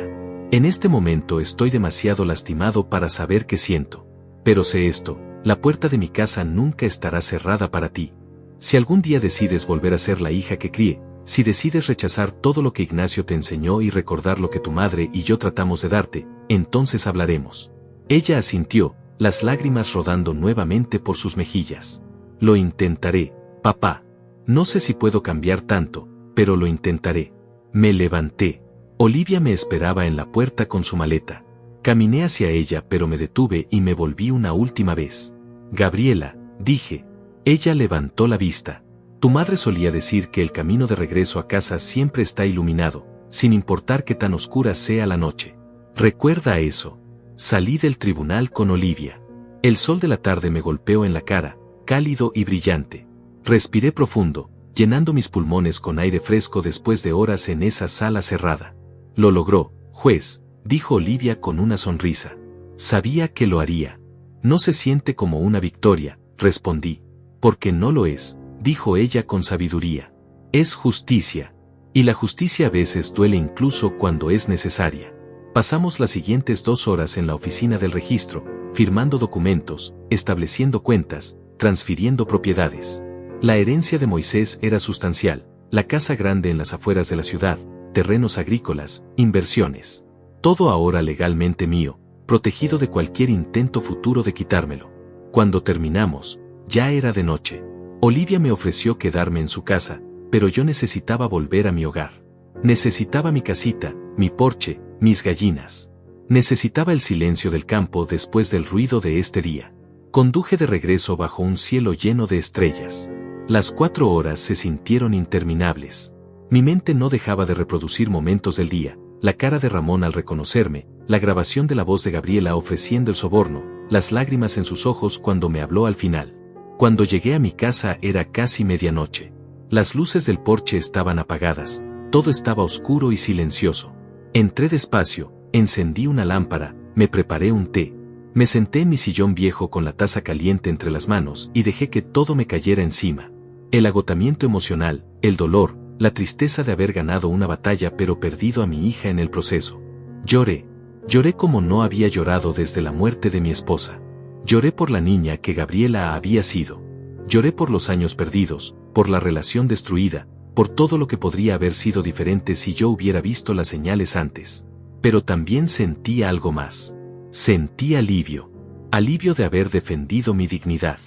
En este momento estoy demasiado lastimado para saber qué siento. Pero sé esto, la puerta de mi casa nunca estará cerrada para ti. Si algún día decides volver a ser la hija que crié, si decides rechazar todo lo que Ignacio te enseñó y recordar lo que tu madre y yo tratamos de darte, entonces hablaremos. Ella asintió, las lágrimas rodando nuevamente por sus mejillas. Lo intentaré, papá. No sé si puedo cambiar tanto, pero lo intentaré. Me levanté. Olivia me esperaba en la puerta con su maleta. Caminé hacia ella pero me detuve y me volví una última vez. Gabriela, dije. Ella levantó la vista. Tu madre solía decir que el camino de regreso a casa siempre está iluminado, sin importar qué tan oscura sea la noche. Recuerda eso. Salí del tribunal con Olivia. El sol de la tarde me golpeó en la cara, cálido y brillante. Respiré profundo, llenando mis pulmones con aire fresco después de horas en esa sala cerrada. Lo logró, juez, dijo Olivia con una sonrisa. Sabía que lo haría. No se siente como una victoria, respondí. Porque no lo es, dijo ella con sabiduría. Es justicia. Y la justicia a veces duele incluso cuando es necesaria. Pasamos las siguientes 2 horas en la oficina del registro, firmando documentos, estableciendo cuentas, transfiriendo propiedades. La herencia de Moisés era sustancial, la casa grande en las afueras de la ciudad, terrenos agrícolas, inversiones. Todo ahora legalmente mío, protegido de cualquier intento futuro de quitármelo. Cuando terminamos, ya era de noche. Olivia me ofreció quedarme en su casa, pero yo necesitaba volver a mi hogar. Necesitaba mi casita, mi porche, mis gallinas. Necesitaba el silencio del campo después del ruido de este día. Conduje de regreso bajo un cielo lleno de estrellas. Las 4 horas se sintieron interminables. Mi mente no dejaba de reproducir momentos del día, la cara de Ramón al reconocerme, la grabación de la voz de Gabriela ofreciendo el soborno, las lágrimas en sus ojos cuando me habló al final. Cuando llegué a mi casa era casi medianoche. Las luces del porche estaban apagadas, todo estaba oscuro y silencioso. Entré despacio, encendí una lámpara, me preparé un té. Me senté en mi sillón viejo con la taza caliente entre las manos y dejé que todo me cayera encima. El agotamiento emocional, el dolor, la tristeza de haber ganado una batalla pero perdido a mi hija en el proceso. Lloré. Lloré como no había llorado desde la muerte de mi esposa. Lloré por la niña que Gabriela había sido. Lloré por los años perdidos, por la relación destruida, por todo lo que podría haber sido diferente si yo hubiera visto las señales antes. Pero también sentí algo más. Sentí alivio. Alivio de haber defendido mi dignidad.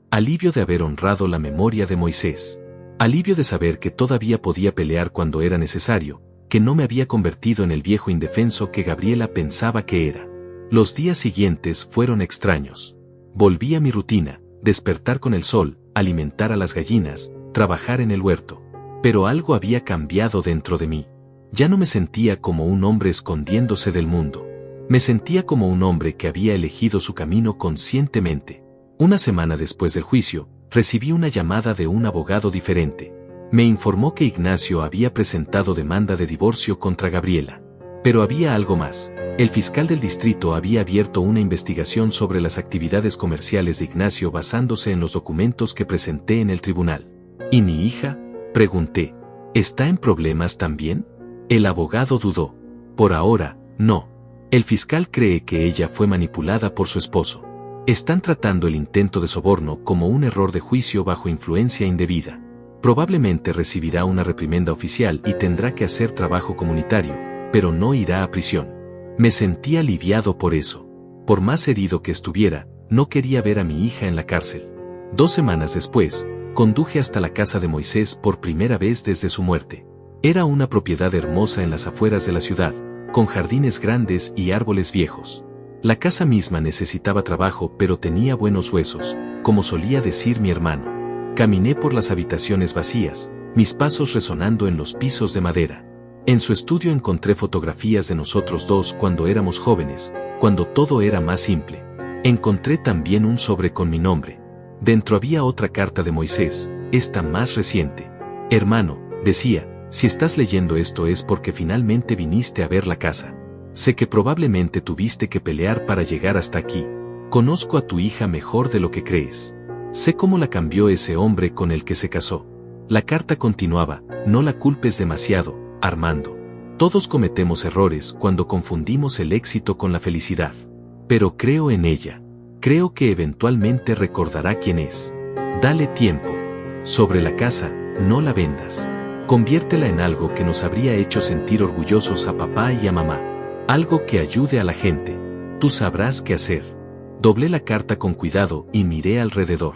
Alivio de haber honrado la memoria de Moisés. Alivio de saber que todavía podía pelear cuando era necesario, que no me había convertido en el viejo indefenso que Gabriela pensaba que era. Los días siguientes fueron extraños. Volví a mi rutina, despertar con el sol, alimentar a las gallinas, trabajar en el huerto. Pero algo había cambiado dentro de mí. Ya no me sentía como un hombre escondiéndose del mundo. Me sentía como un hombre que había elegido su camino conscientemente. Una semana después del juicio, recibí una llamada de un abogado diferente. Me informó que Ignacio había presentado demanda de divorcio contra Gabriela. Pero había algo más. El fiscal del distrito había abierto una investigación sobre las actividades comerciales de Ignacio basándose en los documentos que presenté en el tribunal. ¿Y mi hija?, pregunté. ¿Está en problemas también? El abogado dudó. Por ahora, no. El fiscal cree que ella fue manipulada por su esposo. Están tratando el intento de soborno como un error de juicio bajo influencia indebida. Probablemente recibirá una reprimenda oficial y tendrá que hacer trabajo comunitario, pero no irá a prisión. Me sentí aliviado por eso. Por más herido que estuviera, no quería ver a mi hija en la cárcel. 2 semanas después, conduje hasta la casa de Moisés por primera vez desde su muerte. Era una propiedad hermosa en las afueras de la ciudad, con jardines grandes y árboles viejos. La casa misma necesitaba trabajo pero tenía buenos huesos, como solía decir mi hermano. Caminé por las habitaciones vacías, mis pasos resonando en los pisos de madera. En su estudio encontré fotografías de nosotros dos cuando éramos jóvenes, cuando todo era más simple. Encontré también un sobre con mi nombre. Dentro había otra carta de Moisés, esta más reciente. Hermano, decía, si estás leyendo esto es porque finalmente viniste a ver la casa. Sé que probablemente tuviste que pelear para llegar hasta aquí. Conozco a tu hija mejor de lo que crees. Sé cómo la cambió ese hombre con el que se casó. La carta continuaba, no la culpes demasiado, Armando. Todos cometemos errores cuando confundimos el éxito con la felicidad. Pero creo en ella. Creo que eventualmente recordará quién es. Dale tiempo. Sobre la casa, no la vendas. Conviértela en algo que nos habría hecho sentir orgullosos a papá y a mamá. Algo que ayude a la gente. Tú sabrás qué hacer. Doblé la carta con cuidado y miré alrededor.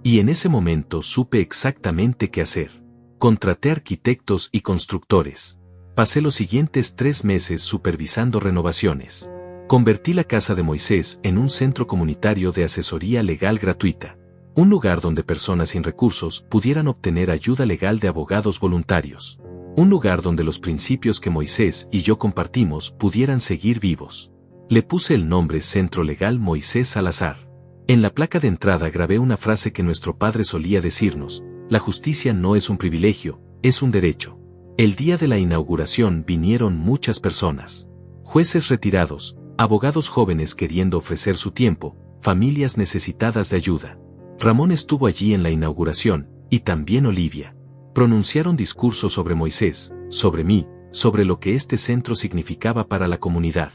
Y en ese momento supe exactamente qué hacer. Contraté arquitectos y constructores. Pasé los siguientes 3 meses supervisando renovaciones. Convertí la casa de Moisés en un centro comunitario de asesoría legal gratuita. Un lugar donde personas sin recursos pudieran obtener ayuda legal de abogados voluntarios. Un lugar donde los principios que Moisés y yo compartimos pudieran seguir vivos. Le puse el nombre Centro Legal Moisés Salazar. En la placa de entrada grabé una frase que nuestro padre solía decirnos: la justicia no es un privilegio, es un derecho. El día de la inauguración vinieron muchas personas. Jueces retirados, abogados jóvenes queriendo ofrecer su tiempo, familias necesitadas de ayuda. Ramón estuvo allí en la inauguración, y también Olivia. Pronunciaron discursos sobre Moisés, sobre mí, sobre lo que este centro significaba para la comunidad.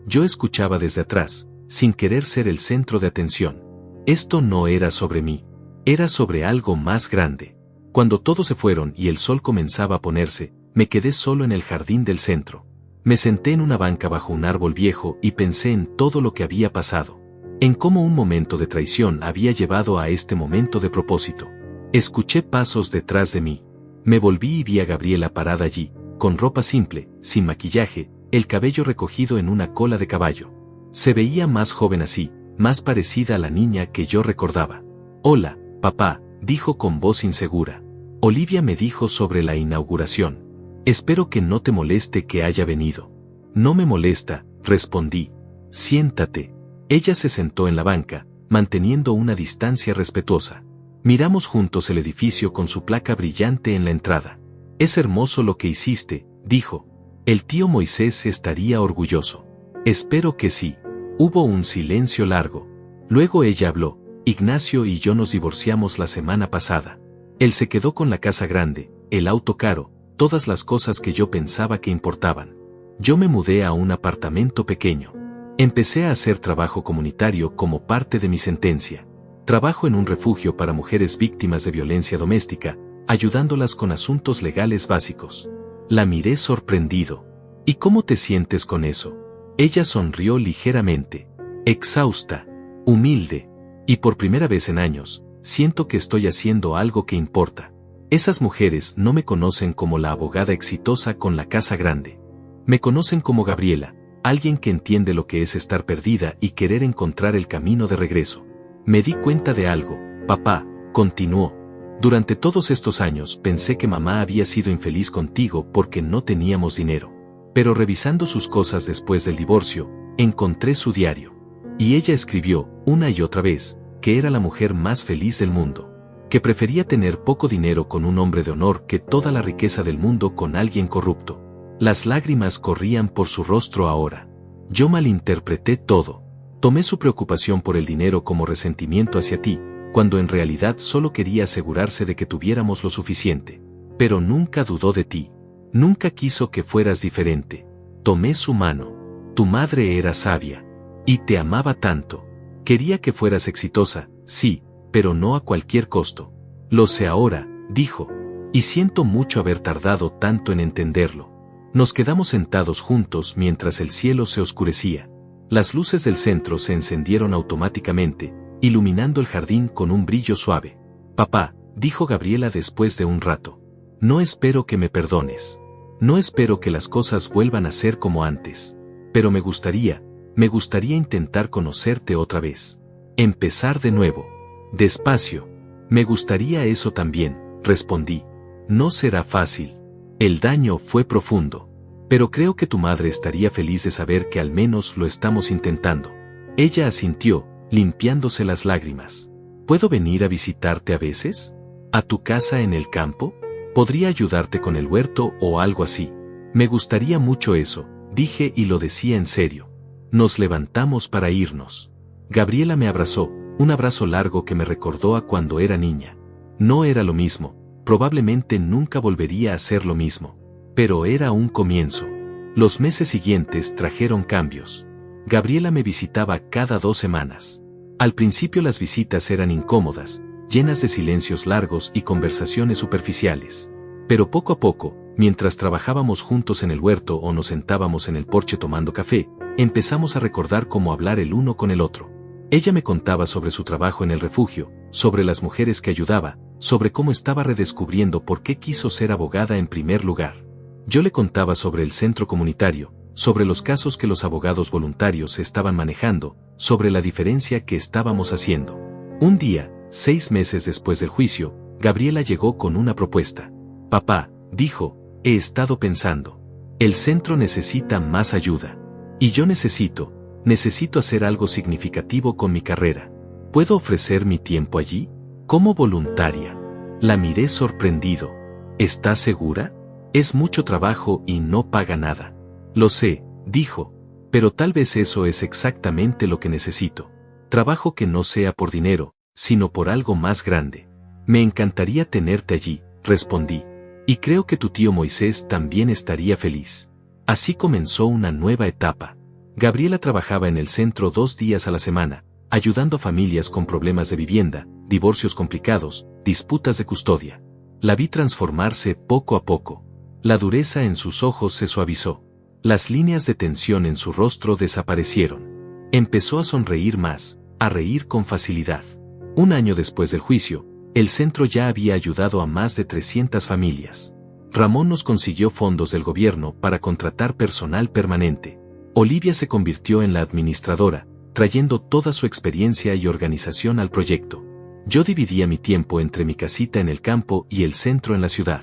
Yo escuchaba desde atrás, sin querer ser el centro de atención. Esto no era sobre mí. Era sobre algo más grande. Cuando todos se fueron y el sol comenzaba a ponerse, me quedé solo en el jardín del centro. Me senté en una banca bajo un árbol viejo y pensé en todo lo que había pasado. En cómo un momento de traición había llevado a este momento de propósito. Escuché pasos detrás de mí. Me volví y vi a Gabriela parada allí, con ropa simple, sin maquillaje, el cabello recogido en una cola de caballo. Se veía más joven así, más parecida a la niña que yo recordaba. «Hola, papá», dijo con voz insegura. Olivia me dijo sobre la inauguración. «Espero que no te moleste que haya venido». «No me molesta», respondí. «Siéntate». Ella se sentó en la banca, manteniendo una distancia respetuosa. Miramos juntos el edificio con su placa brillante en la entrada. «Es hermoso lo que hiciste», dijo. «El tío Moisés estaría orgulloso». «Espero que sí». Hubo un silencio largo. Luego ella habló. «Ignacio y yo nos divorciamos la semana pasada. Él se quedó con la casa grande, el auto caro, todas las cosas que yo pensaba que importaban. Yo me mudé a un apartamento pequeño. Empecé a hacer trabajo comunitario como parte de mi sentencia. Trabajo en un refugio para mujeres víctimas de violencia doméstica, ayudándolas con asuntos legales básicos». La miré sorprendido. «¿Y cómo te sientes con eso?». Ella sonrió ligeramente. «Exhausta, humilde, y por primera vez en años, siento que estoy haciendo algo que importa. Esas mujeres no me conocen como la abogada exitosa con la casa grande. Me conocen como Gabriela, alguien que entiende lo que es estar perdida y querer encontrar el camino de regreso. Me di cuenta de algo, papá», continuó. «Durante todos estos años pensé que mamá había sido infeliz contigo porque no teníamos dinero. Pero revisando sus cosas después del divorcio, encontré su diario. Y ella escribió, una y otra vez, que era la mujer más feliz del mundo. Que prefería tener poco dinero con un hombre de honor que toda la riqueza del mundo con alguien corrupto». Las lágrimas corrían por su rostro ahora. Yo malinterpreté todo. Tomé su preocupación por el dinero como resentimiento hacia ti, cuando en realidad solo quería asegurarse de que tuviéramos lo suficiente. Pero nunca dudó de ti. Nunca quiso que fueras diferente. Tomé su mano. Tu madre era sabia. Y te amaba tanto. Quería que fueras exitosa, sí, pero no a cualquier costo. Lo sé ahora, dijo. Y siento mucho haber tardado tanto en entenderlo. Nos quedamos sentados juntos mientras el cielo se oscurecía. Las luces del centro se encendieron automáticamente, iluminando el jardín con un brillo suave. «Papá», dijo Gabriela después de un rato. «No espero que me perdones. No espero que las cosas vuelvan a ser como antes. Pero me gustaría intentar conocerte otra vez. Empezar de nuevo. Despacio». «Me gustaría eso también», respondí. «No será fácil. El daño fue profundo. Pero creo que tu madre estaría feliz de saber que al menos lo estamos intentando». Ella asintió, limpiándose las lágrimas. «¿Puedo venir a visitarte a veces? ¿A tu casa en el campo? Podría ayudarte con el huerto o algo así». «Me gustaría mucho eso», dije y lo decía en serio. Nos levantamos para irnos. Gabriela me abrazó, un abrazo largo que me recordó a cuando era niña. No era lo mismo, probablemente nunca volvería a ser lo mismo. Pero era un comienzo. Los meses siguientes trajeron cambios. Gabriela me visitaba cada 2 semanas. Al principio las visitas eran incómodas, llenas de silencios largos y conversaciones superficiales. Pero poco a poco, mientras trabajábamos juntos en el huerto o nos sentábamos en el porche tomando café, empezamos a recordar cómo hablar el uno con el otro. Ella me contaba sobre su trabajo en el refugio, sobre las mujeres que ayudaba, sobre cómo estaba redescubriendo por qué quiso ser abogada en primer lugar. Yo le contaba sobre el centro comunitario, sobre los casos que los abogados voluntarios estaban manejando, sobre la diferencia que estábamos haciendo. Un día, 6 meses después del juicio, Gabriela llegó con una propuesta. «Papá», dijo, he estado pensando. El centro necesita más ayuda. Y yo necesito hacer algo significativo con mi carrera. ¿Puedo ofrecer mi tiempo allí? Como voluntaria. La miré sorprendido. ¿Estás segura? Es mucho trabajo y no paga nada. Lo sé, dijo, pero tal vez eso es exactamente lo que necesito. Trabajo que no sea por dinero, sino por algo más grande. Me encantaría tenerte allí, respondí. Y creo que tu tío Moisés también estaría feliz. Así comenzó una nueva etapa. Gabriela trabajaba en el centro 2 días a la semana, ayudando a familias con problemas de vivienda, divorcios complicados, disputas de custodia. La vi transformarse poco a poco. La dureza en sus ojos se suavizó. Las líneas de tensión en su rostro desaparecieron. Empezó a sonreír más, a reír con facilidad. Un año después del juicio, el centro ya había ayudado a más de 300 familias. Ramón nos consiguió fondos del gobierno para contratar personal permanente. Olivia se convirtió en la administradora, trayendo toda su experiencia y organización al proyecto. Yo dividía mi tiempo entre mi casita en el campo y el centro en la ciudad.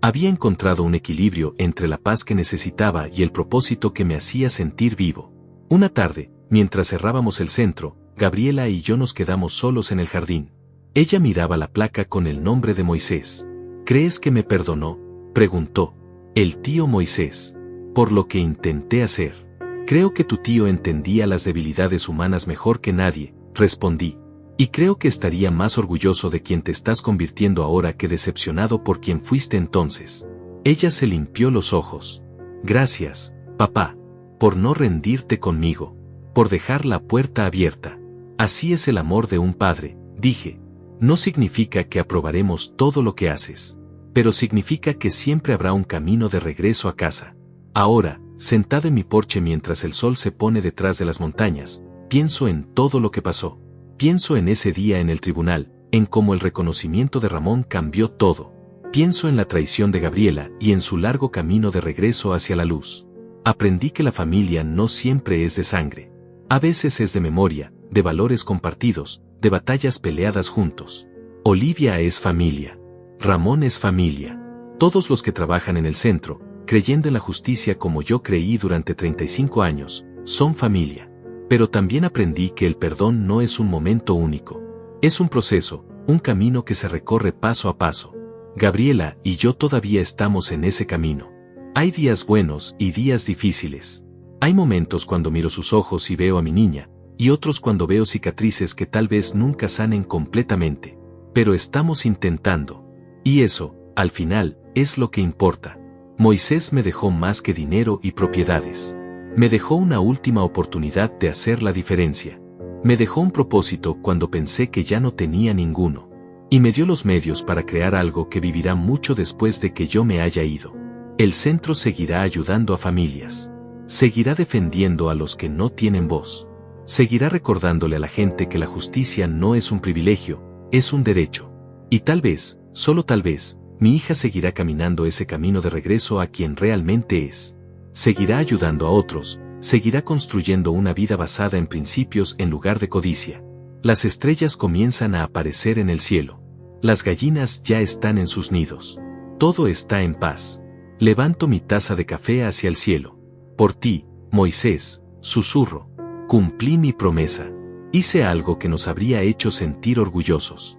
Había encontrado un equilibrio entre la paz que necesitaba y el propósito que me hacía sentir vivo. Una tarde, mientras cerrábamos el centro, Gabriela y yo nos quedamos solos en el jardín. Ella miraba la placa con el nombre de Moisés. ¿Crees que me perdonó?, preguntó. El tío Moisés. Por lo que intenté hacer. Creo que tu tío entendía las debilidades humanas mejor que nadie, respondí. Y creo que estaría más orgulloso de quien te estás convirtiendo ahora que decepcionado por quien fuiste entonces. Ella se limpió los ojos. Gracias, papá, por no rendirte conmigo, por dejar la puerta abierta. Así es el amor de un padre, dije. No significa que aprobaremos todo lo que haces, pero significa que siempre habrá un camino de regreso a casa. Ahora, sentado en mi porche mientras el sol se pone detrás de las montañas, pienso en todo lo que pasó. Pienso en ese día en el tribunal, en cómo el reconocimiento de Ramón cambió todo. Pienso en la traición de Gabriela y en su largo camino de regreso hacia la luz. Aprendí que la familia no siempre es de sangre. A veces es de memoria, de valores compartidos, de batallas peleadas juntos. Olivia es familia. Ramón es familia. Todos los que trabajan en el centro, creyendo en la justicia como yo creí durante 35 años, son familia. Pero también aprendí que el perdón no es un momento único. Es un proceso, un camino que se recorre paso a paso. Gabriela y yo todavía estamos en ese camino. Hay días buenos y días difíciles. Hay momentos cuando miro sus ojos y veo a mi niña, y otros cuando veo cicatrices que tal vez nunca sanen completamente. Pero estamos intentando. Y eso, al final, es lo que importa. Moisés me dejó más que dinero y propiedades. Me dejó una última oportunidad de hacer la diferencia. Me dejó un propósito cuando pensé que ya no tenía ninguno. Y me dio los medios para crear algo que vivirá mucho después de que yo me haya ido. El centro seguirá ayudando a familias. Seguirá defendiendo a los que no tienen voz. Seguirá recordándole a la gente que la justicia no es un privilegio, es un derecho. Y tal vez, solo tal vez, mi hija seguirá caminando ese camino de regreso a quien realmente es. Seguirá ayudando a otros, seguirá construyendo una vida basada en principios en lugar de codicia. Las estrellas comienzan a aparecer en el cielo. Las gallinas ya están en sus nidos. Todo está en paz. Levanto mi taza de café hacia el cielo. Por ti, Moisés, susurro. Cumplí mi promesa. Hice algo que nos habría hecho sentir orgullosos.